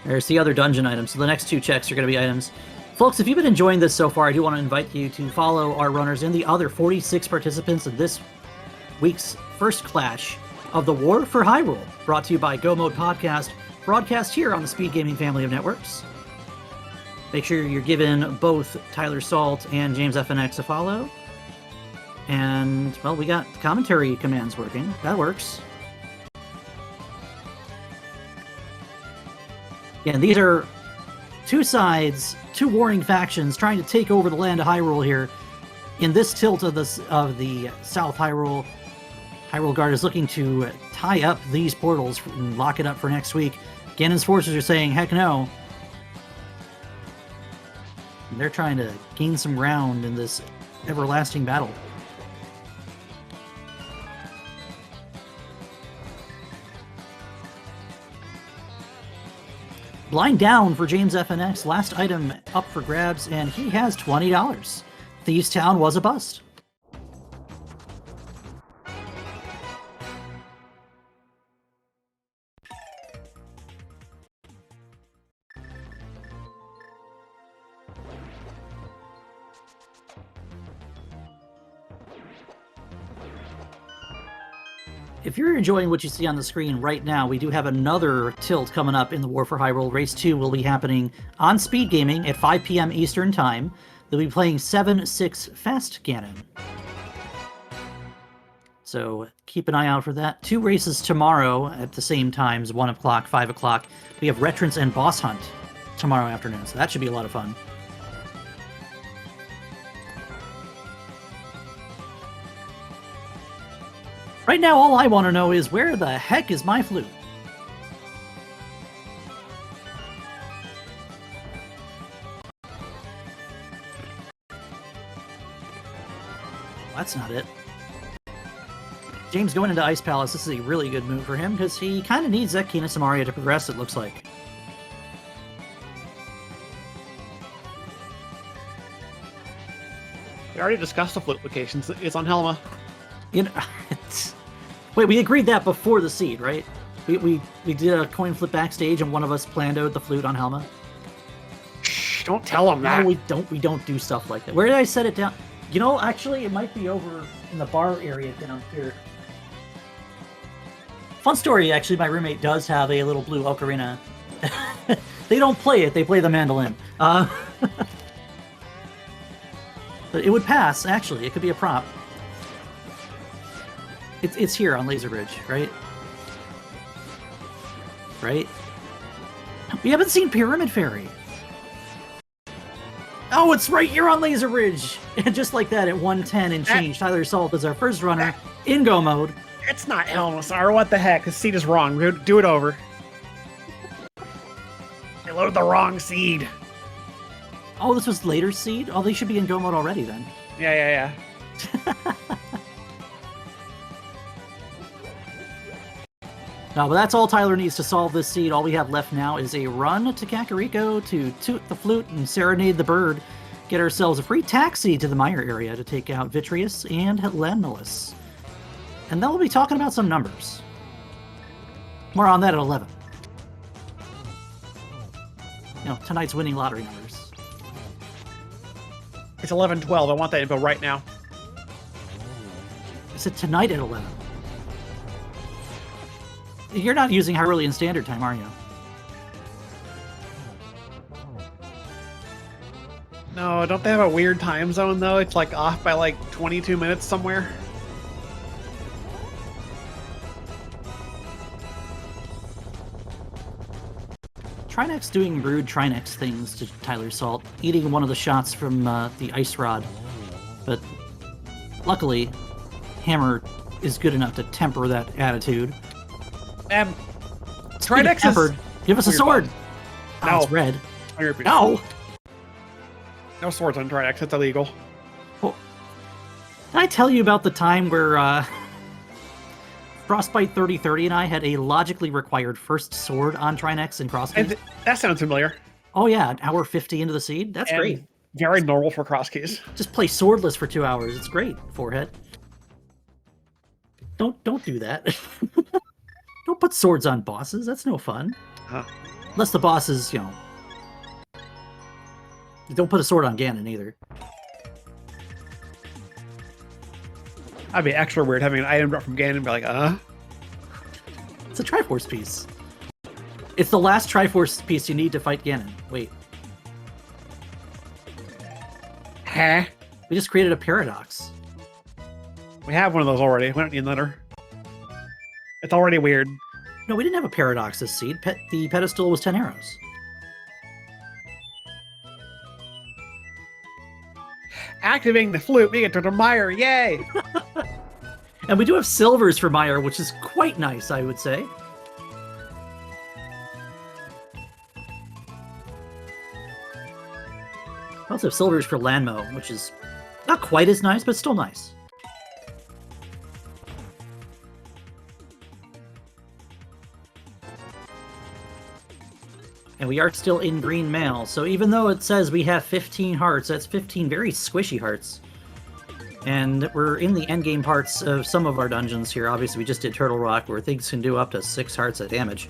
There's the other dungeon items, so the next 2 checks are going to be items. Folks, if you've been enjoying this so far, I do want to invite you to follow our runners and the other 46 participants in this week's first clash of the War for Hyrule, brought to you by Go Mode Podcast, broadcast here on the SpeedGaming family of networks. Make sure you're giving both Tyler Salt and James FNX a follow. And, well, we got commentary commands working. That works. And these are 2 sides, 2 warring factions trying to take over the land of Hyrule here. In this tilt of the South Hyrule, Hyrule Guard is looking to tie up these portals and lock it up for next week. Ganons Forces are saying, heck no. And they're trying to gain some ground in this everlasting battle. Blind down for James FNX. Last item up for grabs, and he has $20. Thieves Town was a bust. If you're enjoying what you see on the screen right now, we do have another tilt coming up in the War for Hyrule. Race 2 will be happening on SpeedGaming at 5 p.m. Eastern Time. They'll be playing 7-6 Fast Ganon. So keep an eye out for that. 2 races tomorrow at the same times, 1 o'clock, 5 o'clock. We have Retrance and Boss Hunt tomorrow afternoon, so that should be a lot of fun. Right now, all I want to know is, where the heck is my flute? That's not it. James going into Ice Palace, this is a really good move for him, because he kind of needs that Kina Samaria to progress, it looks like. We already discussed the flute locations. It's on Helma. You know, wait, we agreed that before the seed, right? We did a coin flip backstage, and one of us planned out the flute on Helma. don't tell them that. No, we don't do stuff like that. Where did I set it down? You know, actually, it might be over in the bar area down here. Fun story, actually, my roommate does have a little blue ocarina. They don't play it, they play the mandolin. But it would pass, actually. It could be a prop. It's here on Laser Bridge, right? Right? We haven't seen Pyramid Fairy. Oh, it's right here on Laser Ridge! And just like that, at 110 and change, Tyler Salt is our first runner in Go mode. It's not Helmsar. What the heck? This seed is wrong. Do it over. They loaded the wrong seed. Oh, this was later seed? Oh, they should be in Go mode already then. Yeah. No, but that's all Tyler needs to solve this seed. All we have left now is a run to Kakariko to toot the flute and serenade the bird. Get ourselves a free taxi to the Mire area to take out Vitreous and Landalus. And then we'll be talking about some numbers. More on that at 11. You know, tonight's winning lottery numbers. It's 11:12. I want that info right now. I said tonight at 11. You're not using Hyrulean Standard Time, are you? No, don't they have a weird time zone, though? It's like off by like 22 minutes somewhere. Trinex doing rude Trinex things to Tyler Salt, eating one of the shots from the ice rod. But luckily, Hammer is good enough to temper that attitude. Trinex tempered. Give us a sword! No. Oh, it's red. No! No swords on Trinex. It's illegal. Well, did I tell you about the time where Frostbite 3030 and I had a logically required first sword on Trinex in Crosskeys? That sounds familiar. Oh yeah, an hour 50 into the seed? That's great. Very normal for Crosskeys. Just play swordless for 2 hours. It's great, Forehead. Don't do that. Don't put swords on bosses. That's no fun. Huh. Unless the boss is, you know... Don't put a sword on Ganon, either. That'd be extra weird having an item drop from Ganon and be like, It's a Triforce piece. It's the last Triforce piece you need to fight Ganon. Wait. Huh? We just created a paradox. We have one of those already. We don't need another. It's already weird. No, we didn't have a paradox this seed. The pedestal was 10 arrows. Activating the flute, we get to the Mire, yay! And we do have silvers for Mire, which is quite nice, I would say. We also have silvers for Lanmo, which is not quite as nice, but still nice. And we are still in green mail, so even though it says we have 15 hearts, that's 15 very squishy hearts. And we're in the endgame parts of some of our dungeons here. Obviously, we just did Turtle Rock, where things can do up to 6 hearts of damage.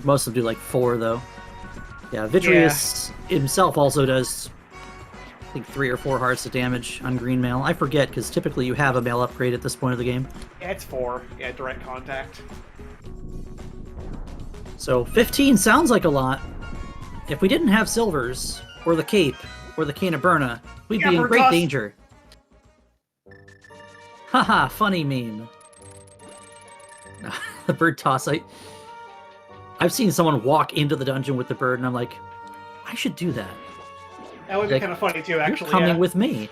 Most of them do like 4, though. Yeah, Vitreous himself also does, I think, 3 or 4 hearts of damage on green mail. I forget, because typically you have a mail upgrade at this point of the game. Yeah, it's 4. Yeah, direct contact. So 15 sounds like a lot. If we didn't have silvers, or the cape, or the cane of Berna, we'd be in great danger. Haha, funny meme. The bird toss. I've seen someone walk into the dungeon with the bird, and I'm like, I should do that. That would be kind of funny too, actually. You're coming with me.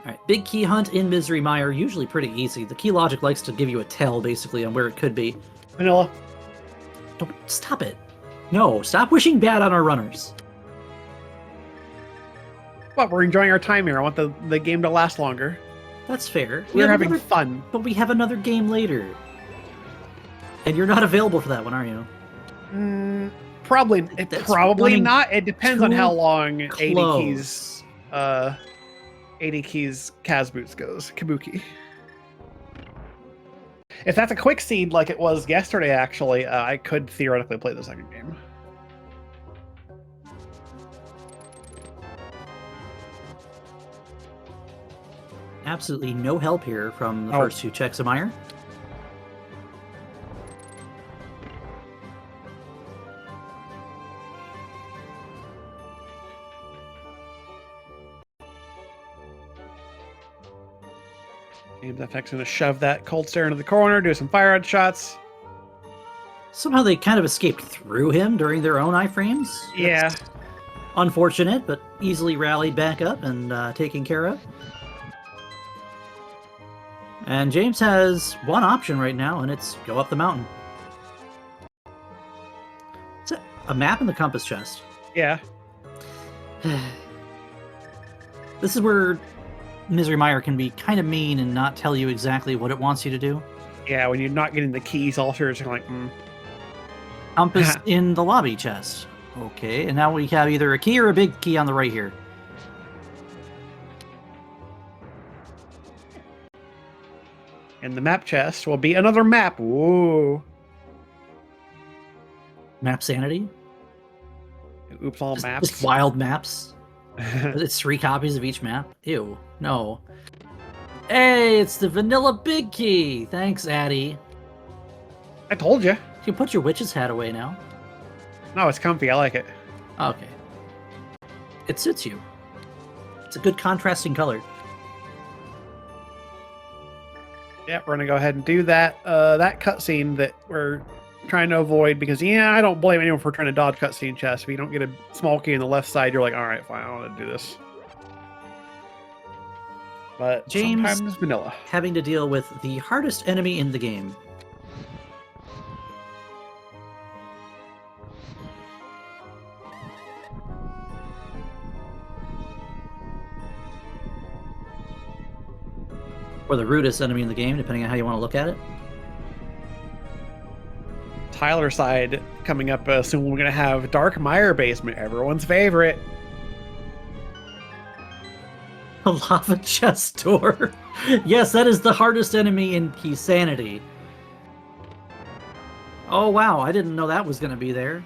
Alright, big key hunt in Misery Mire, usually pretty easy. The key logic likes to give you a tell, basically, on where it could be. Vanilla. Don't stop it. No, stop wishing bad on our runners. What, we're enjoying our time here. I want the game to last longer. That's fair. We're having fun. But we have another game later. And you're not available for that one, are you? Probably That's probably running not. It depends on how long 80 close. keys Kazboots goes. Kabuki. If that's a quick seed like it was yesterday, actually, I could theoretically play the second game. Absolutely no help here from the first two checks of Meyer. Games FX going to shove that cold stare into the corner, do some fire red shots. Somehow they kind of escaped through him during their own iframes. Yeah. That's unfortunate, but easily rallied back up and taken care of. And James has one option right now, and it's go up the mountain. It's a map in the compass chest. Yeah. This is where Misery Mire can be kind of mean and not tell you exactly what it wants you to do. Yeah, when you're not getting the keys altars, you're like, Compass in the lobby chest. Okay, and now we have either a key or a big key on the right here. And the map chest will be another map. Whoa. Map sanity? Oops, all maps. Just wild maps. It's 3 copies of each map? Ew, no. Hey, it's the vanilla big key! Thanks, Addy. I told you. You can put your witch's hat away now. No, it's comfy. I like it. Okay. It suits you. It's a good contrasting color. Yeah, we're going to go ahead and do that. That cutscene that we're trying to avoid because, yeah, I don't blame anyone for trying to dodge cutscene chests. If you don't get a small key on the left side, you're like, all right, fine, I want to do this. But James sometimes vanilla. Having to deal with the hardest enemy in the game. Or the rudest enemy in the game, depending on how you want to look at it. Tyler side coming up soon. We're going to have Dark Mire Basement, everyone's favorite. A lava chest door. Yes, that is the hardest enemy in Key Sanity. Oh wow, I didn't know that was going to be there.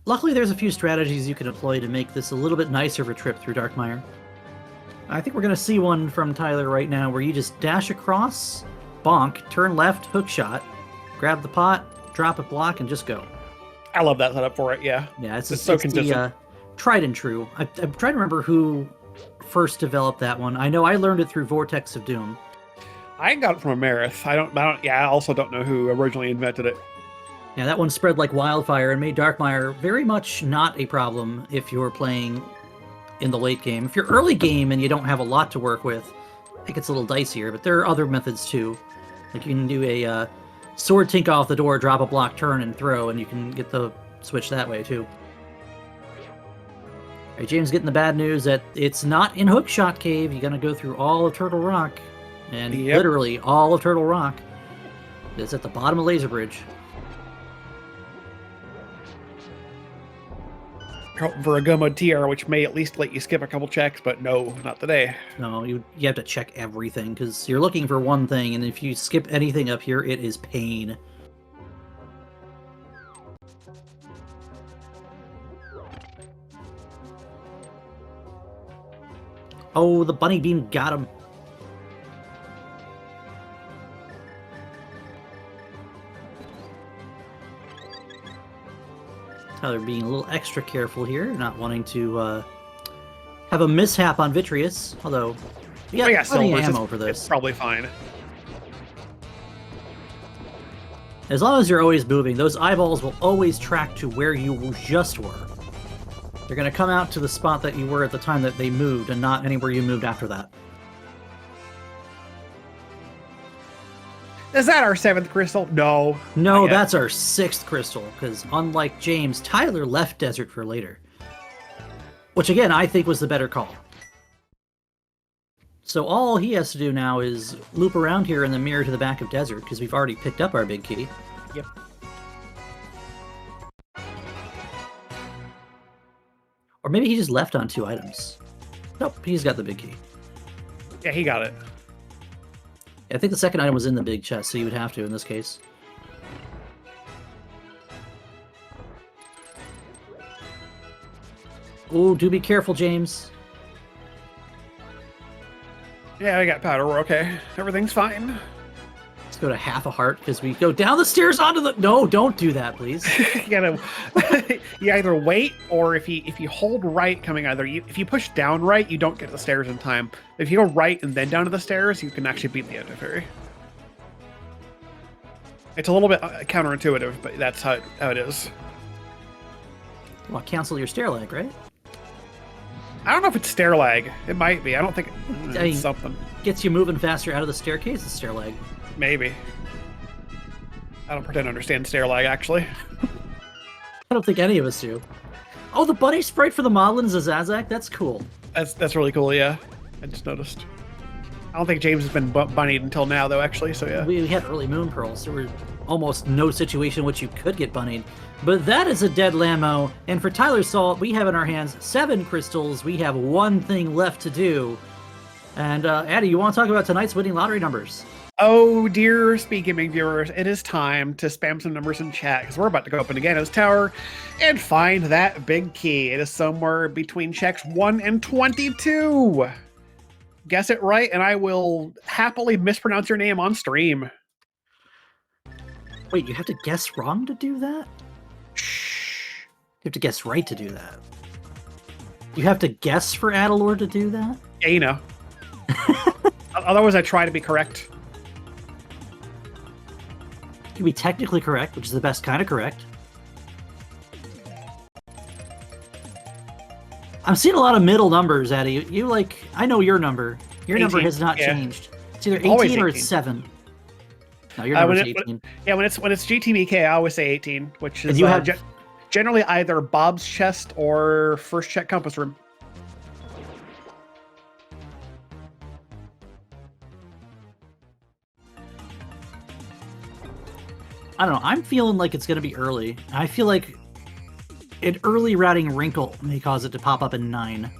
Luckily, there's a few strategies you can employ to make this a little bit nicer of a trip through Darkmire. I think we're going to see one from Tyler right now where you just dash across, bonk, turn left, hook shot, grab the pot, drop a block, and just go. I love that setup for it, yeah. Yeah, it's so consistent. The, tried and true. I'm trying to remember who first developed that one. I know I learned it through Vortex of Doom. I got it from Amerith. I also don't know who originally invented it. Yeah, that one spread like wildfire and made Darkmire very much not a problem if you're playing in the late game. If you're early game and you don't have a lot to work with, it gets a little dicier, but there are other methods too. Like you can do a sword tink off the door, drop a block, turn, and throw, and you can get the switch that way too. Alright, James getting the bad news that it's not in Hookshot Cave. You're going to go through all of Turtle Rock, and literally all of Turtle Rock. It's at the bottom of Laser Bridge. For a Gummo TR, which may at least let you skip a couple checks, but no, not today. No, you have to check everything, because you're looking for one thing, and if you skip anything up here, it is pain. Oh, the bunny beam got him. Tyler being a little extra careful here, not wanting to have a mishap on Vitreous, although we got plenty of ammo for this. It's probably fine. As long as you're always moving, those eyeballs will always track to where you just were. They're going to come out to the spot that you were at the time that they moved, and not anywhere you moved after that. Is that our 7th crystal? No. No, that's our 6th crystal, because unlike James, Tyler left Desert for later. Which, again, I think was the better call. So all he has to do now is loop around here in the mirror to the back of Desert, because we've already picked up our big key. Yep. Or maybe he just left on 2 items. Nope, he's got the big key. Yeah, he got it. I think the second item was in the big chest, so you would have to in this case. Oh, do be careful, James. Yeah, we got powder. We're okay. Everything's fine. Let's go to half a heart because we go down the stairs onto the... No, don't do that, please. You gotta... you either wait, or if you hold right coming either... if you push down right, you don't get to the stairs in time. If you go right and then down to the stairs, you can actually beat the Ender. It's a little bit counterintuitive, but that's how it is. Well, cancel your stair lag, right? I don't know if it's stair lag. It might be. I don't think it's something. Gets you moving faster out of the staircase, it's stair lag. Maybe. I don't pretend to understand stair lag, actually. I don't think any of us do. Oh, the bunny sprite for the Moblin is a Zazak? That's cool. That's really cool, yeah. I just noticed. I don't think James has been bunnied until now, though, actually, so yeah. We had early moon pearls, so we're almost no situation in which you could get bunnied. But that is a dead Lammo, and for Tyler Salt, we have in our hands 7 crystals. We have 1 thing left to do. And Addy, you want to talk about tonight's winning lottery numbers? Oh, dear SpeedGaming viewers, it is time to spam some numbers in chat, because we're about to go up into Ganon's Tower and find that big key. It is somewhere between checks 1 and 22. Guess it right, and I will happily mispronounce your name on stream. Wait, you have to guess wrong to do that? You have to guess right to do that. You have to guess for Adalor to do that? Yeah, you know. Otherwise, I try to be correct. You can be technically correct, which is the best kind of correct. I'm seeing a lot of middle numbers, Addy. You like, I know your number. Your 18, number has not yeah. changed. It's either 18 Always or 18. it's 7. No, your number's 18. When it's GTBK, I always say 18, which is you have... generally either Bob's chest or first check compass room. I don't know. I'm feeling like it's going to be early. I feel like an early routing wrinkle may cause it to pop up in 9.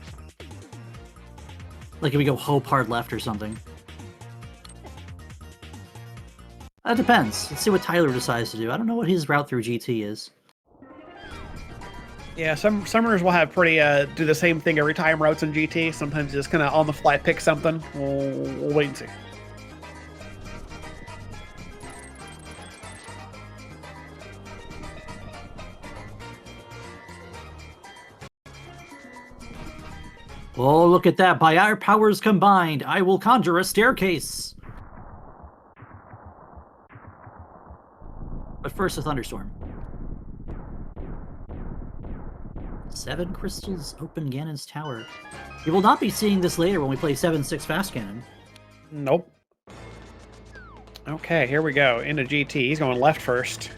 Like if we go hope hard left or something. That depends. Let's see what Tyler decides to do. I don't know what his route through GT is. Yeah, some runners will have pretty do the same thing every time routes in GT. Sometimes you just kind of on the fly pick something. We'll wait and see. Oh, look at that. By our powers combined, I will conjure a staircase. But first, a thunderstorm. 7 crystals open Ganon's Tower. You will not be seeing this later when we play 7-6 Fast Ganon. Nope. Okay, here we go. Into GT. He's going left first.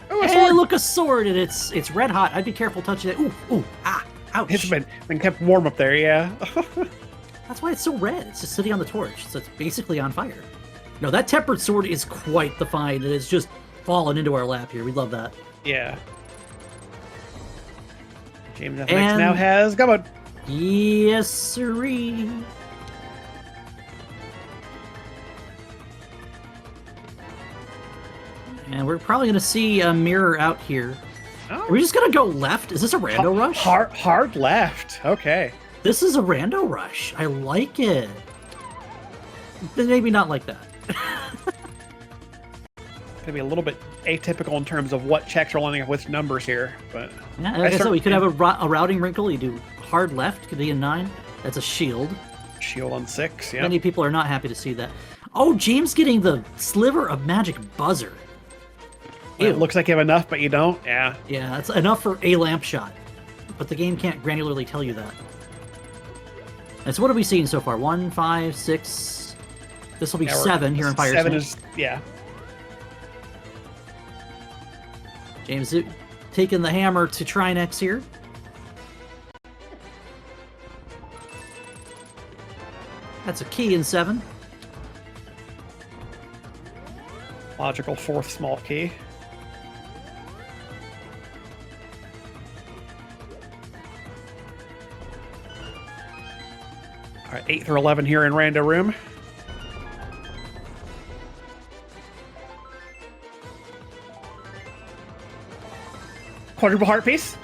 Oh, a Hey, sword! look, a sword, and it's red hot. I'd be careful touching it. Ooh, ooh, ah, ouch. It's been kept warm up there, yeah. That's why it's so red. It's just sitting on the torch, so it's basically on fire. No, that tempered sword is quite the find, and it's just fallen into our lap here. We love that. Yeah. James F. now has Gumbo. Yes, sirree. And we're probably going to see a mirror out here. Oh. Are we just going to go left? Is this a rando rush? Hard left. Okay. This is a rando rush. I like it. But maybe not like that. Gonna be a little bit atypical in terms of what checks are lining up with numbers here, but Yeah, like I said, we could have a routing wrinkle. You do hard left, could be a 9. That's a shield. Shield on 6. Yeah. Many people are not happy to see that. Oh, James getting the sliver of magic buzzer. Ew. It looks like you have enough, but you don't. Yeah. Yeah, that's enough for a lamp shot. But the game can't granularly tell you that. And so what have we seen so far? 1, 5, 6. This will be 7 here in Fire 7 Snake. is, yeah. James taking the hammer to Trinex here. That's a key in 7. Logical 4th small key. All right, 8 through 11 here in Rando Room. Quadruple heart piece.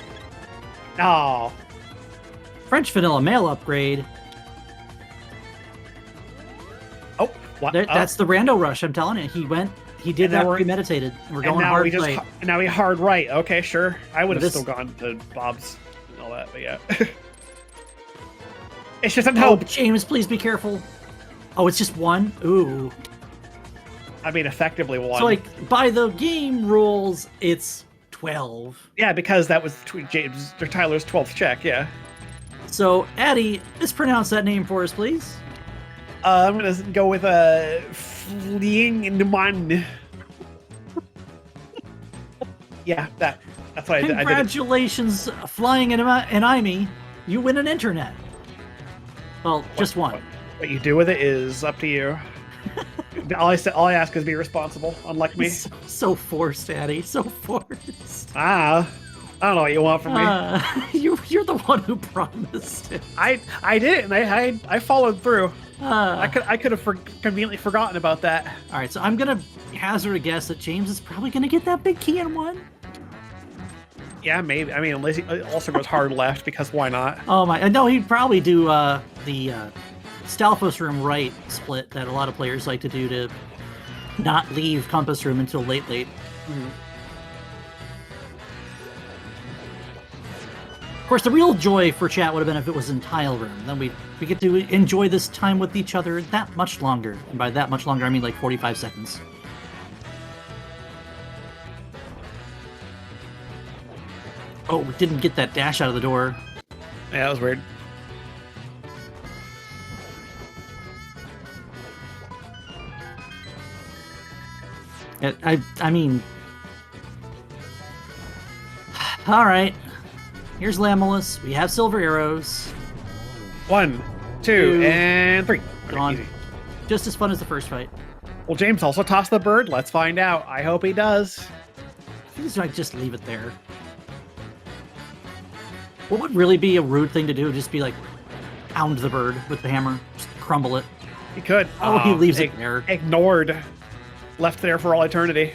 Oh, French vanilla mail upgrade. oh, what? That's the rando rush. I'm telling you, he did that premeditated. We're going hard right. Now we hard right. Okay, sure. I would have This- still gone to Bob's and all that, but yeah. It's just a hope. James, please be careful. Oh, it's just 1. Ooh. I mean, effectively 1. So like by the game rules, it's 12. Yeah, because that was James or Tyler's 12th check. Yeah. So Addie, mispronounce that name for us, please. I'm gonna go with Flingman. Yeah, that's what I did. Congratulations, Flying Enemy. You win an internet. Well, just one. What you do with it is up to you. all I ask is be responsible, unlike me. So forced, Addie. So forced. I don't know what you want from me. You're the one who promised it. I did, and I followed through. I could have conveniently forgotten about that. All right, so I'm gonna hazard a guess that James is probably gonna get that big key in 1. Yeah, maybe. I mean, unless he also goes hard left, because why not? Oh my! No, he'd probably do the Stalfos room right split that a lot of players like to do to not leave Compass room until late. Mm-hmm. Of course, the real joy for chat would have been if it was in Tile room. Then we get to enjoy this time with each other that much longer. And by that much longer, I mean like 45 seconds. Oh, we didn't get that dash out of the door. Yeah, that was weird. I mean... All right. Here's Lamulus. We have silver arrows. 1, 2, and 3. Gone. Easy. Just as fun as the first fight. Will James also toss the bird? Let's find out. I hope he does. I think I just leave it there. What would really be a rude thing to do? Just be like, pound the bird with the hammer. Just crumble it. He could. Oh, he leaves it there. Ignored. Left there for all eternity.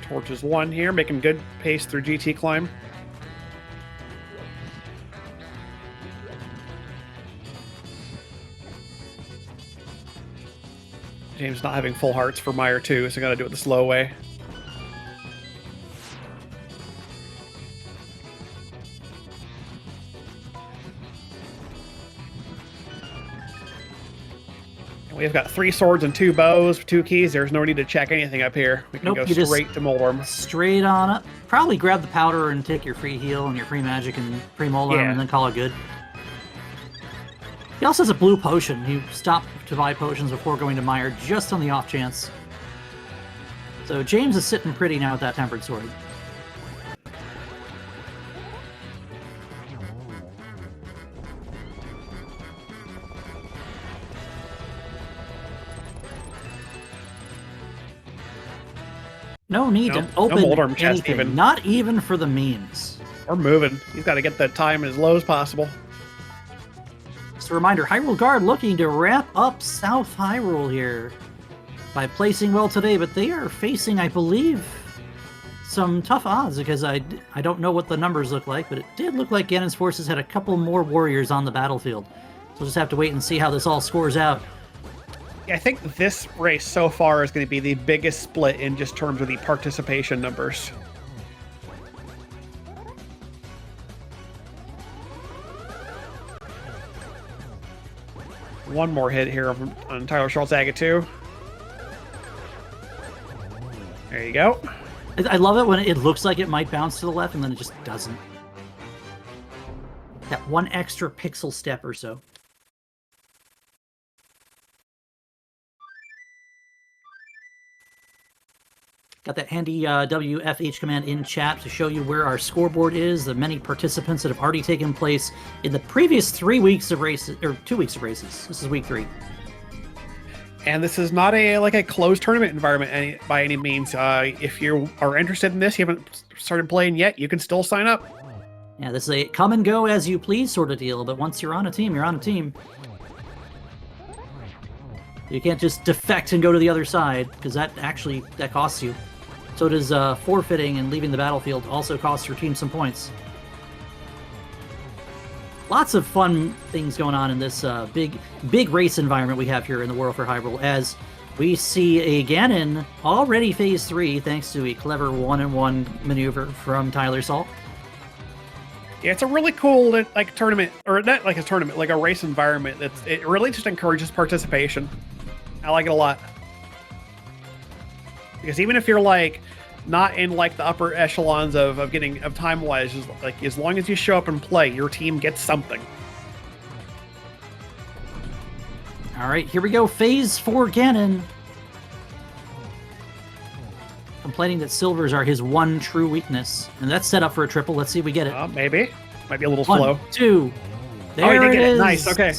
Torches 1 here, making good pace through GT climb. James not having full hearts for Meyer 2, so I gotta do it the slow way. We've got 3 swords and 2 bows, 2 keys. There's no need to check anything up here. We can go straight to Moldorm. Straight on up. Probably grab the powder and take your free heal and your free magic and free Moldorm and then call it good. He also has a blue potion. He stopped to buy potions before going to Meyer just on the off chance. So James is sitting pretty now with that tempered sword. No need to open anything, even. Not even for the memes. We're moving. He's got to get that time as low as possible. Just a reminder, Hyrule Guard looking to wrap up South Hyrule here by placing well today, but they are facing, I believe, some tough odds because I don't know what the numbers look like, but it did look like Ganons Forces had a couple more warriors on the battlefield. So we'll just have to wait and see how this all scores out. Yeah, I think this race so far is going to be the biggest split in just terms of the participation numbers. One more hit here on Tyler Schultz Aga 2. There you go. I love it when it looks like it might bounce to the left and then it just doesn't. That one extra pixel step or so. Got that handy WFH command in chat to show you where our scoreboard is, the many participants that have already taken place in the previous 3 weeks of races, or 2 weeks of races. This is week 3. And this is not a closed tournament environment by any means. If you are interested in this, you haven't started playing yet, you can still sign up. Yeah, this is a come and go as you please sort of deal, but once you're on a team, you're on a team. You can't just defect and go to the other side, because that costs you. So does forfeiting and leaving the battlefield also costs your team some points. Lots of fun things going on in this big race environment we have here in the World for Hyrule, as we see a Ganon already phase 3 thanks to a clever 1-in-1 maneuver from Tyler Salt. Yeah, it's a really cool tournament, or not like a tournament, like a race environment. It really just encourages participation. I like it a lot. Because even if you're not in the upper echelons of time wise, as long as you show up and play, your team gets something. All right, here we go. Phase 4 Ganon. Complaining that silvers are his one true weakness, and that's set up for a triple. Let's see if we get it. Maybe. Might be a little 1, slow. 2. There he did it is. Nice. Okay.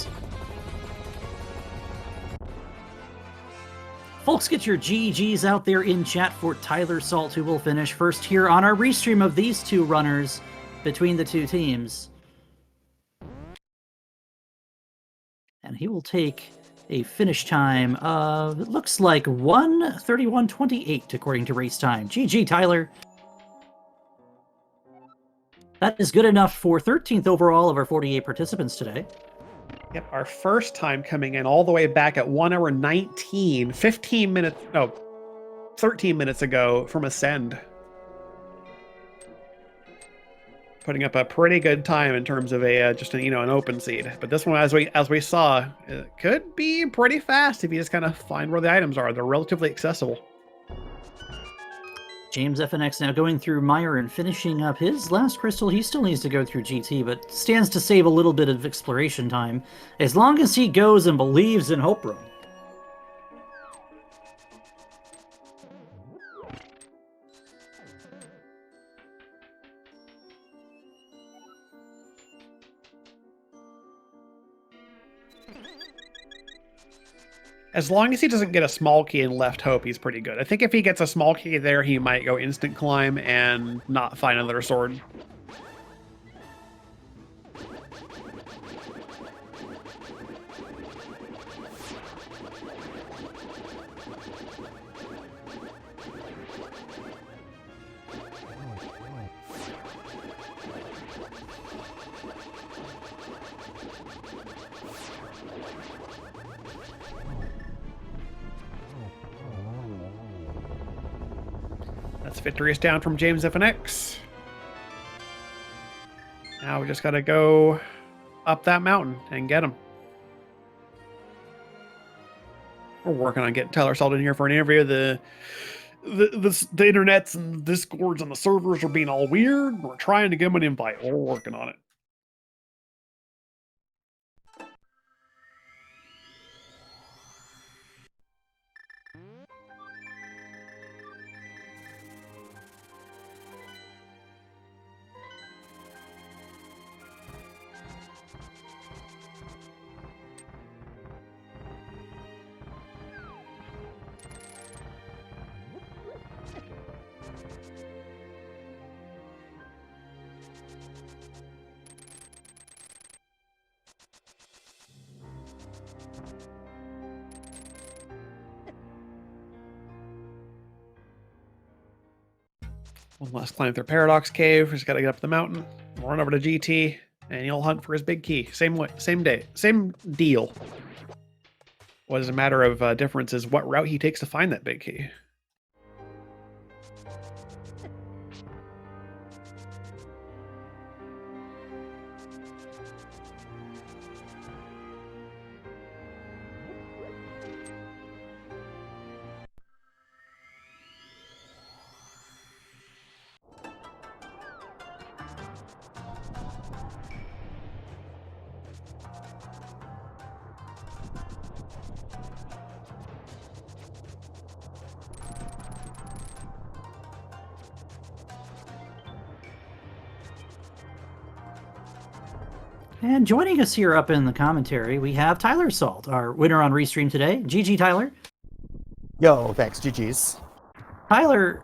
Folks, get your GGs out there in chat for Tyler Salt, who will finish first here on our restream of these two runners between the two teams. And he will take a finish time of, it looks like 1:31:28 according to race time. GG, Tyler. That is good enough for 13th overall of our 48 participants today. Yep, our first time coming in all the way back at 1 hour 19, 13 minutes ago from Ascend. Putting up a pretty good time in terms of an open seed. But this one, as we saw, it could be pretty fast if you just kind of find where the items are. They're relatively accessible. James FNX now going through Meyer and finishing up his last crystal. He still needs to go through GT, but stands to save a little bit of exploration time as long as he goes and believes in Hope Room. As long as he doesn't get a small key in Left Hope, he's pretty good. I think if he gets a small key there, he might go instant climb and not find another sword. That's victorious down from James FNX. Now we just got to go up that mountain and get him. We're working on getting Tyler Salt in here for an interview. The internets and discords and the servers are being all weird. We're trying to give him an invite. We're working on it. One last climb through Paradox Cave. Just got to get up the mountain, run over to GT, and he'll hunt for his big key. Same way, same day, same deal. What is a matter of difference is what route he takes to find that big key. And joining us here up in the commentary, we have Tyler Salt, our winner on Restream today. GG, Tyler. Yo, thanks. GG's. Tyler,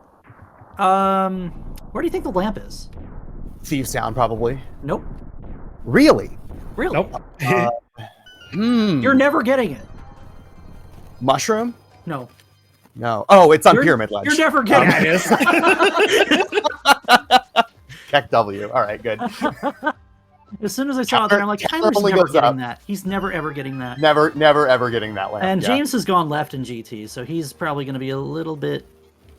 where do you think the lamp is? Thieves Town, probably. Nope. Really? Really? Nope. You're never getting it. Mushroom? No. No. Oh, it's on Pyramid Ledge. You're never getting Yeah, it is. Check W. All right, good. As soon as I saw it there, I'm like, Tyler Tyler's only never goes getting up. that. He's never, ever getting that. Never, ever getting that lamp. And yeah. James has gone left in GT, so he's probably going to be a little bit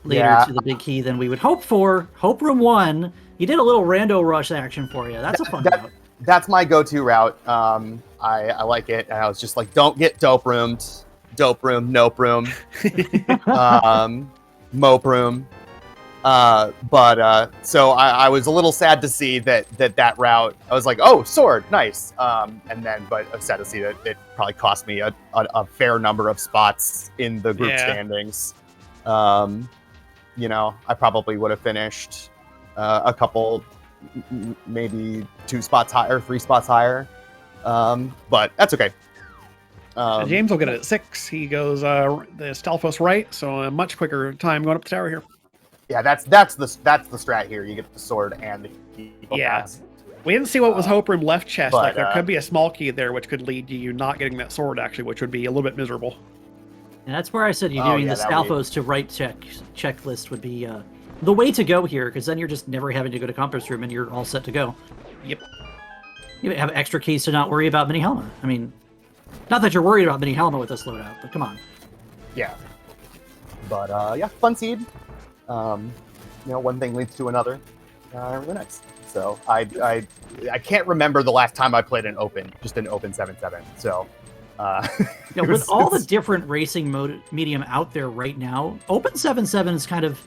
later Yeah. to the big key than we would hope for. Hope Room 1. He did a little rando rush action for you. That's a fun route. That's my go-to route. I like it. And I was just like, don't get dope roomed. Dope room, nope room. Mope room. So I was a little sad to see that route. I was like, oh, sword, nice. But upset to see that it probably cost me a fair number of spots in the group standings. I probably would have finished a couple, maybe 2 spots higher, 3 spots higher. But that's okay. James will get it at 6. He goes the Stalfos right, so a much quicker time going up the tower here. Yeah, that's the strat here. You get the sword and the key. Pass. We didn't see what was Hope Room left chest. But, like there could be a small key there, which could lead to you not getting that sword actually, which would be a little bit miserable. And that's where I said you doing the Stalfos to right checklist would be the way to go here, because then you're just never having to go to Compass Room and you're all set to go. Yep. You have extra keys to not worry about Mini Helma. I mean, not that you're worried about Mini Helma with this loadout, but come on. Yeah. But yeah, fun seed. One thing leads to another. The next. So I can't remember the last time I played an open 7-7. So with all the different racing medium out there right now, Open 7-7 is kind of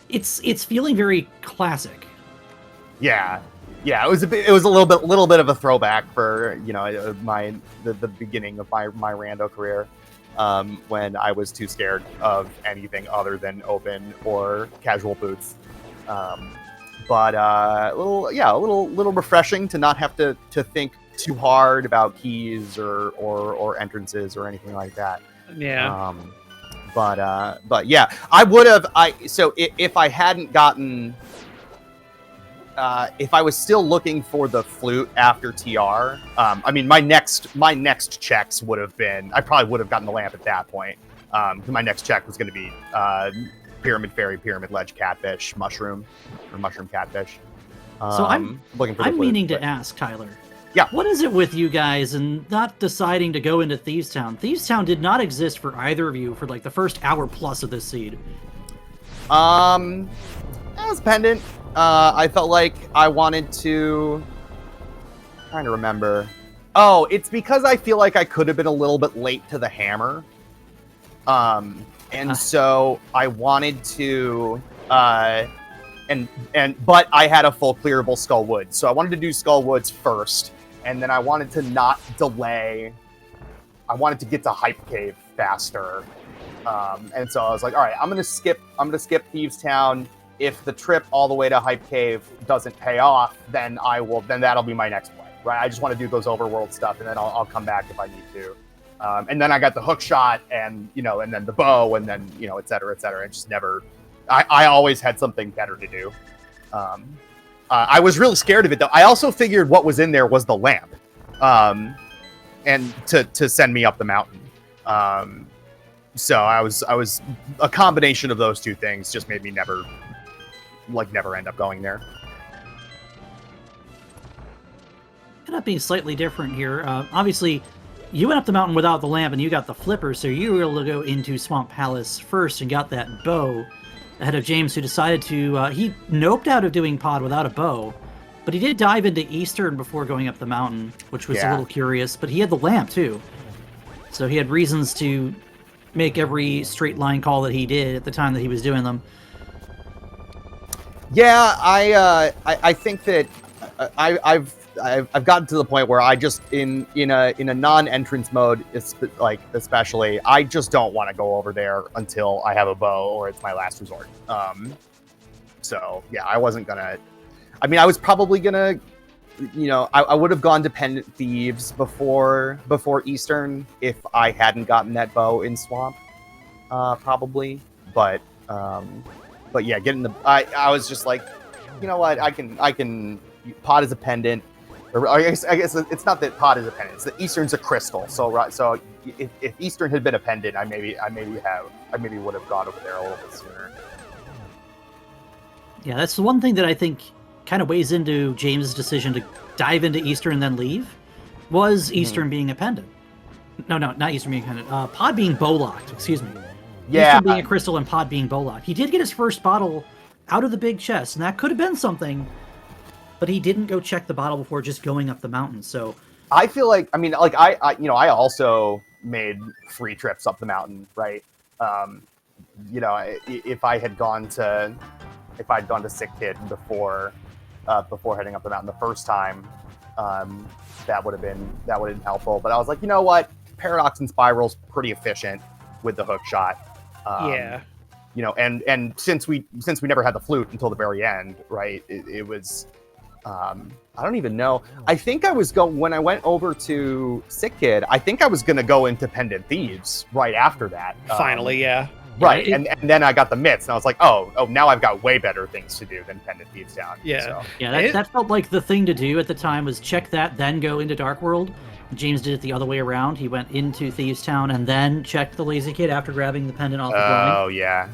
it's feeling very classic. Yeah. It was a little bit of a throwback for the beginning of my rando career. When I was too scared of anything other than open or casual boots. A little refreshing to not have to think too hard about keys or entrances or anything like that. Yeah. But yeah, I would have. If I hadn't gotten, if I was still looking for the flute after TR, my next checks would have been. I probably would have gotten the lamp at that point. My next check was going to be Pyramid Fairy, Pyramid Ledge, Catfish, Mushroom, or Mushroom Catfish. So I'm looking for. I'm meaning to ask Tyler. Yeah. What is it with you guys and not deciding to go into Thieves Town? Thieves Town did not exist for either of you for like the first hour plus of this seed. That was pendant. I felt like I wanted to. I'm trying to remember. Oh, it's because I feel like I could have been a little bit late to the hammer. So I wanted to. But I had a full clearable Skullwood, so I wanted to do Skullwoods first, and then I wanted to not delay. I wanted to get to Hype Cave faster, and so I was like, all right, I'm gonna skip Thieves Town. If the trip all the way to Hype Cave doesn't pay off, then that'll be my next play, right? I just want to do those overworld stuff, and then I'll come back if I need to. And then I got the hook shot, and then the bow, and then et cetera, et cetera. I just never. I always had something better to do. I was really scared of it, though. I also figured what was in there was the lamp, and to send me up the mountain. So I was a combination of those two things just made me never end up going there. End up being slightly different here. Obviously, you went up the mountain without the lamp, and you got the flipper, so you were able to go into Swamp Palace first and got that bow. Ahead of James, who decided to... he noped out of doing pod without a bow, but he did dive into Eastern before going up the mountain, which was a little curious, but he had the lamp, too. So he had reasons to make every straight line call that he did at the time that he was doing them. Yeah, I think that I've gotten to the point where I just in a non-entrance mode, especially, I just don't want to go over there until I have a bow or it's my last resort. So yeah, I wasn't gonna. I mean, I was probably gonna I would have gone Dependent Thieves before Eastern if I hadn't gotten that bow in Swamp, probably. But yeah, I was just like, you know what, I can Pod is a pendant. Or I guess it's not that Pod is a pendant. It's that Eastern's a crystal. So if Eastern had been a pendant, I maybe would have gone over there a little bit sooner. Yeah, that's the one thing that I think kind of weighs into James's decision to dive into Eastern and then leave, was Eastern being a pendant. No, not Eastern being a pendant. Pod being bow-locked, excuse me. Yeah. Eastern being a crystal and Pod being bow-locked. He did get his first bottle out of the big chest, and that could have been something, but he didn't go check the bottle before just going up the mountain, so... I feel like, I also made free trips up the mountain, right? If I'd gone to Sick Kid before heading up the mountain the first time, that would have been helpful. But I was like, you know what? Paradox and Spiral's pretty efficient with the hook shot. Yeah. And since we never had the flute until the very end, right? It was, I don't even know. I think I was when I went over to Sick Kid, I think I was going to go into Pendant Thieves right after that. Finally, yeah. Right, and then I got the mitts, and I was like, oh, now I've got way better things to do than Pendant Thieves Town. Yeah. So. Yeah, that felt like the thing to do at the time, was check that, then go into Dark World. James did it the other way around. He went into Thieves Town and then checked the Lazy Kid after grabbing the pendant off the drawing. Oh, yeah.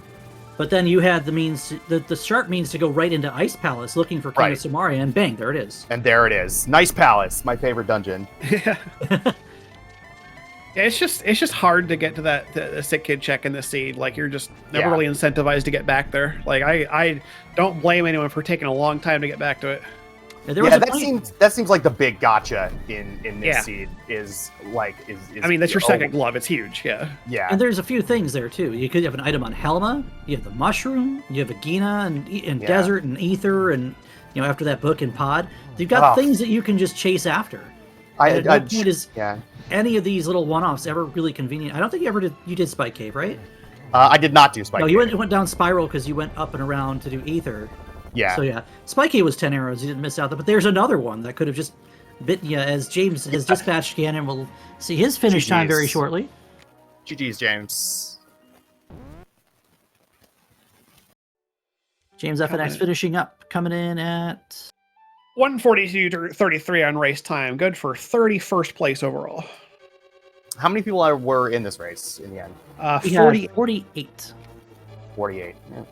But then you had the means, the sharp means to go right into Ice Palace looking for King of Samaria, and bang, there it is. And there it is. Nice Palace, my favorite dungeon. Yeah. Yeah, it's just hard to get to the Sick Kid check in the seed. Like, you're just never really incentivized to get back there. Like, I don't blame anyone for taking a long time to get back to it. Yeah, that seems like the big gotcha in this seed is I mean, that's your second glove. It's huge. Yeah. Yeah. And there's a few things there too. You could have an item on Helma. You have the mushroom. You have a Gina and desert and ether, and after that book and Pod, you've got things that you can just chase after. Any of these little one-offs ever really convenient? I don't think you did Spike Cave, right? I did not do Spike Cave. No, you went down Spiral because you went up and around to do Ether. Yeah. So yeah, Spike Cave was 10 arrows. You didn't miss out. But there's another one that could have just bitten you, as James has dispatched Ganon. We'll see his finish time very shortly. GG's, James. James FNX finishing up, coming in at 142 to 33 on race time. Good for 31st place overall. How many people were in this race in the end? 48. 48. Yeah.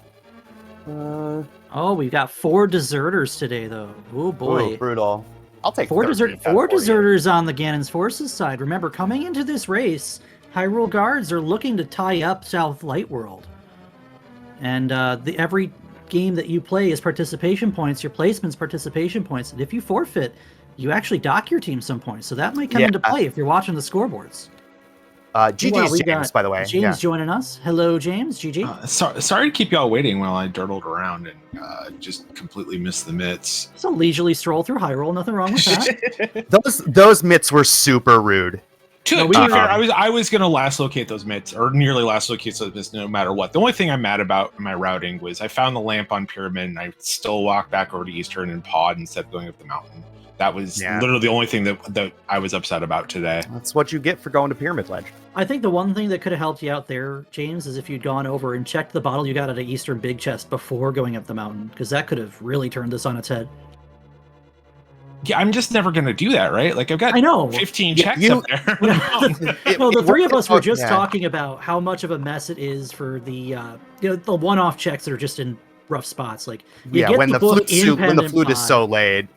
We've got 4 deserters today, though. Oh boy, brutal. I'll take 4 deserters on the Ganons Forces side. Remember, coming into this race, Hyrule Guards are looking to tie up South Light World, and every game that you play is participation points. Your placement's participation points, and if you forfeit, you actually dock your team some points. So that might come into play if you're watching the scoreboards. GG's James, by the way. James joining us. Hello, James. GG. Sorry to keep y'all waiting while I dirtled around and just completely missed the mitts. It's a leisurely stroll through Hyrule. Nothing wrong with that. those mitts were super rude. To be fair, I was gonna last locate those mitts, or nearly last locate those mitts, no matter what. The only thing I'm mad about in my routing was I found the lamp on Pyramid, and I still walked back over to Eastern and Pod instead of going up the mountain. That was literally the only thing that I was upset about today. That's what you get for going to Pyramid Ledge. I think the one thing that could have helped you out there, James, is if you'd gone over and checked the bottle you got at an Eastern Big Chest before going up the mountain, because that could have really turned this on its head. Yeah, I'm just never going to do that, right? Like, I've got 15 checks up there. The three of us were just talking about how much of a mess it is for the the one-off checks that are just in rough spots. Like, when the flute is so laid,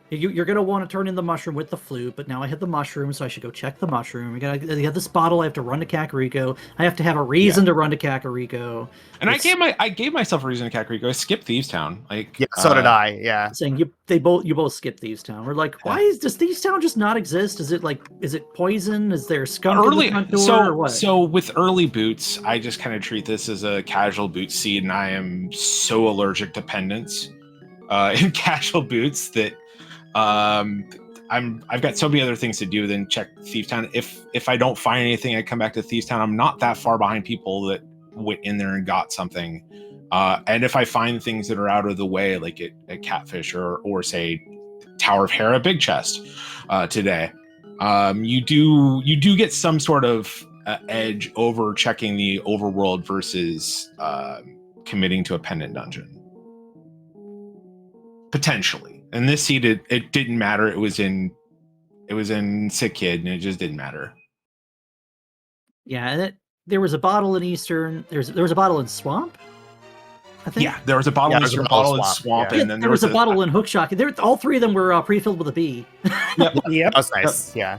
You're going to want to turn in the mushroom with the flute, but now I hit the mushroom, so I should go check the mushroom. I have this bottle, I have to run to Kakariko. I have to have a reason to run to Kakariko. And I gave myself a reason to Kakariko. I skipped Thieves Town. So did I, yeah. Saying you both skipped Thieves Town. We're like, does Thieves Town just not exist? Is it poison? Is there skunk in the front door, or what? So with early boots, I just kind of treat this as a casual boot seed, and I am so allergic to pendants in casual boots that I've got so many other things to do than check Thieves Town. If I don't find anything, I come back to Thieves Town. I'm not that far behind people that went in there and got something. And if I find things that are out of the way, like a catfish or say Tower of Hera big chest today. You do get some sort of edge over checking the overworld versus committing to a pendant dungeon. Potentially. And this seed, it didn't matter. It was in Sick Kid, and it just didn't matter. Yeah, there was a bottle in Eastern. There was a bottle in Swamp, I think. Yeah, there was a bottle. There was a bottle in Swamp, Yeah, and then there was a bottle in Hookshot. All three of them were pre-filled with a B. Yep. That was nice. Yeah.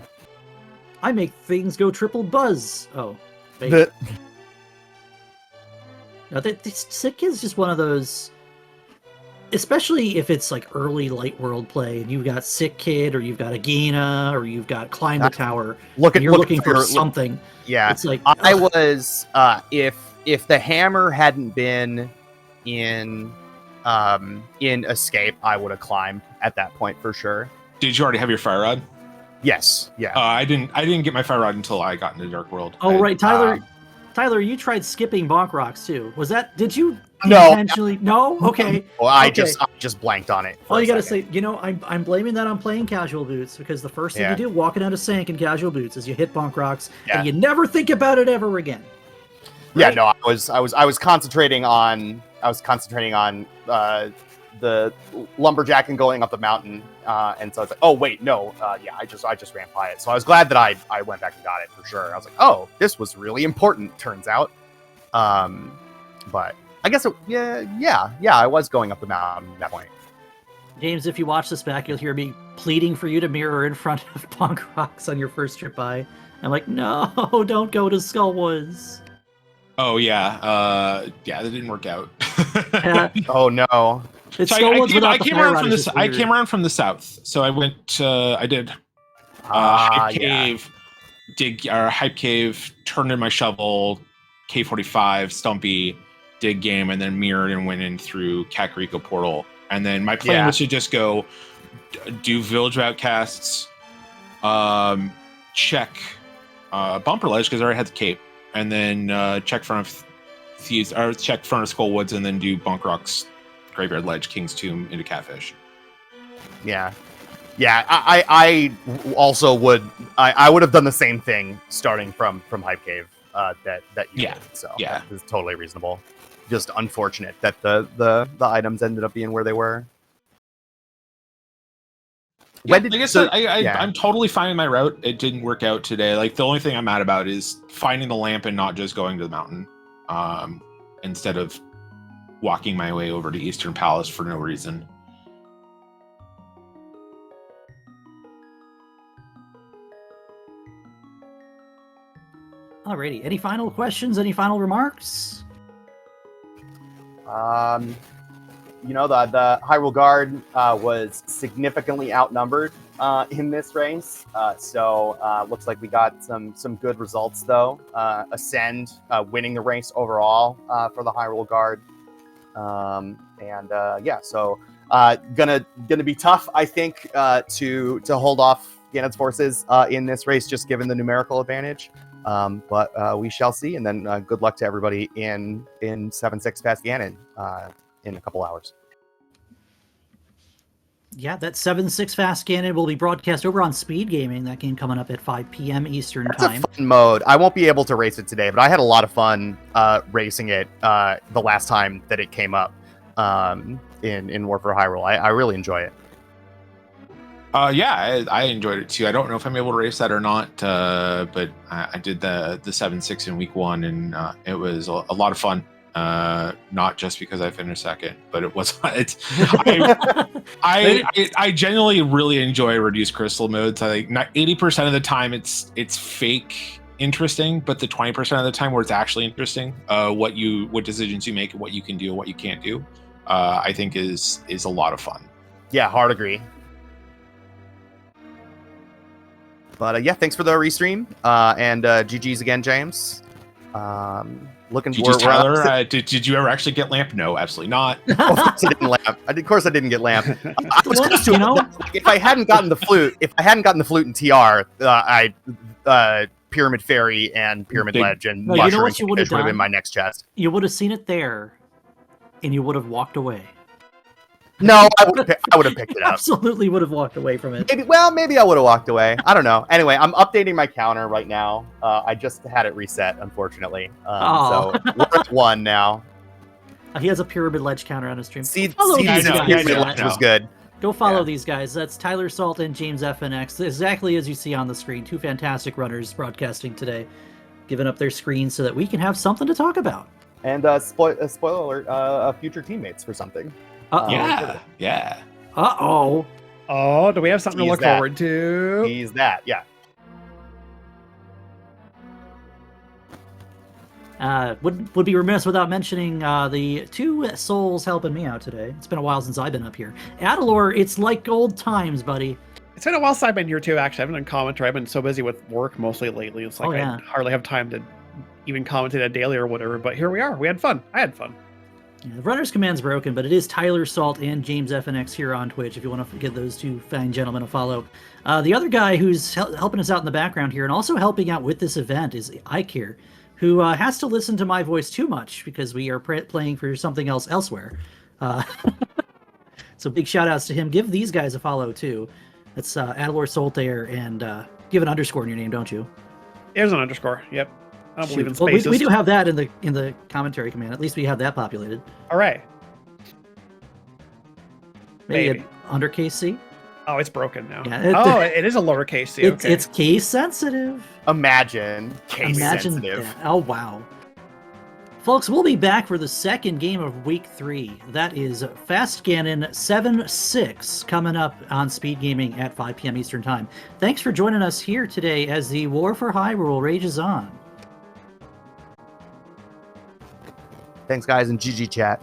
I make things go triple buzz. Oh, wait. No, Sick Kid's just one of those. Especially if it's like early light world play, and you've got Sick Kid, or you've got Agena, or you've got Climb the Tower. You're looking for something. Yeah, it's like I was. If the hammer hadn't been in Escape, I would have climbed at that point for sure. Did you already have your fire rod? Yes. Yeah. I didn't get my fire rod until I got into Dark World. Oh, right, Tyler. Tyler, you tried skipping Bonk Rocks too. Was that? Did you? No. Intentionally? No. Okay. Well, I just blanked on it. All you gotta say, I'm blaming that on playing casual boots, because the first thing you do walking out of Sank in casual boots is you hit Bonk Rocks and you never think about it ever again. Right? Yeah. No, I was concentrating on the lumberjack and going up the mountain, and so I was like, oh wait, no, I just ran by it. So I was glad that I went back and got it for sure. I was like, oh, this was really important. Turns out, but I guess I was going up the mountain at that point. James, if you watch this back, you'll hear me pleading for you to mirror in front of Bonk Rocks on your first trip by. I'm like, no, don't go to Skullwoods. Oh yeah, that didn't work out. Oh no. I came around from the south, so I went. I did Hype Cave, Hype Cave, turned in my shovel, K45, Stumpy, dig game, and then mirrored and went in through Kakariko Portal. And then my plan was to just go do Village of Outcasts, check Bumper Ledge because I already had the cape, and then check front of Thieves, or check front of Skullwoods, and then do Bonk Rocks, Graveyard Ledge, King's Tomb into Catfish. Yeah. I also would. I would have done the same thing starting from Hype Cave that you did. So that is totally reasonable. Just unfortunate that the items ended up being where they were. I'm totally fine with my route. It didn't work out today. Like, the only thing I'm mad about is finding the lamp and not just going to the mountain, instead of walking my way over to Eastern Palace for no reason. Alrighty. Any final questions? Any final remarks? The Hyrule Guard was significantly outnumbered in this race. So looks like we got some good results though. Ascend winning the race overall for the Hyrule Guard. So gonna be tough, I think, to hold off Ganons Forces in this race, just given the numerical advantage. But we shall see, and then good luck to everybody in 7-6 past Ganon in a couple hours. Yeah, that 7-6 Fast Ganon will be broadcast over on SpeedGaming. That game coming up at 5 p.m. Eastern time. That's a fun mode. I won't be able to race it today, but I had a lot of fun racing it the last time that it came up in War for Hyrule. I really enjoy it. I enjoyed it too. I don't know if I'm able to race that or not, but I did the 7-6 in week 1, and it was a lot of fun. Not just because I finished second, but it was. I genuinely really enjoy reduced crystal modes. I think 80% of the time it's fake interesting, but the 20% of the time where it's actually interesting, what decisions you make and what you can do and what you can't do, I think is a lot of fun. Yeah, hard agree. But thanks for the restream, and GG's again, James. Looking for Tyler. Did you ever actually get lamp? No, absolutely not. Of course I didn't lamp. Of course I didn't get lamp. I was close to it. If I hadn't gotten the flute, in TR, Pyramid Fairy and Pyramid Ledge and Mushroom would have been my next chest. You would have seen it there, and you would have walked away. No, I would have picked it up. Absolutely would have walked away from it. Maybe I would have walked away. I don't know. Anyway, I'm updating my counter right now. I just had it reset, unfortunately. So we're at 1 now. He has a pyramid ledge counter on his stream. Seeds Follow these guys. was good. Go follow these guys. That's Tyler Salt and James FNX. Exactly as you see on the screen. 2 fantastic runners broadcasting today, giving up their screens so that we can have something to talk about. And spoiler alert, future teammates for something. Yeah. Uh-oh. Oh, do we have something to look forward to? He's that, yeah. Would be remiss without mentioning the 2 souls helping me out today. It's been a while since I've been up here. Adalor, it's like old times, buddy. It's been a while since I've been here too, actually. I haven't done commentary. I've been so busy with work mostly lately. It's like I hardly have time to even commentate a daily or whatever, but here we are. We had fun. I had fun. Yeah, the runner's command's broken, but it is Tyler Salt and James FNX here on Twitch if you want to give those 2 fine gentlemen a follow. The other guy who's helping us out in the background here and also helping out with this event is Ike here, who has to listen to my voice too much because we are playing for something else elsewhere. So big shout outs to him. Give these guys a follow too. That's Adalor Soltaire, and give an underscore in your name, don't you? There's an underscore. Yep. I don't believe in spaces. Well, we do have that in the commentary command. At least we have that populated. All right. Maybe undercase C? Oh, it's broken now. Yeah, it is a lowercase C. Okay. It's case sensitive. Imagine case sensitive. Yeah. Oh, wow. Folks, we'll be back for the second game of week 3. That is Fast Ganon 7-6 coming up on Speed Gaming at 5 p.m. Eastern Time. Thanks for joining us here today as the War for Hyrule rages on. Thanks, guys, and GG chat.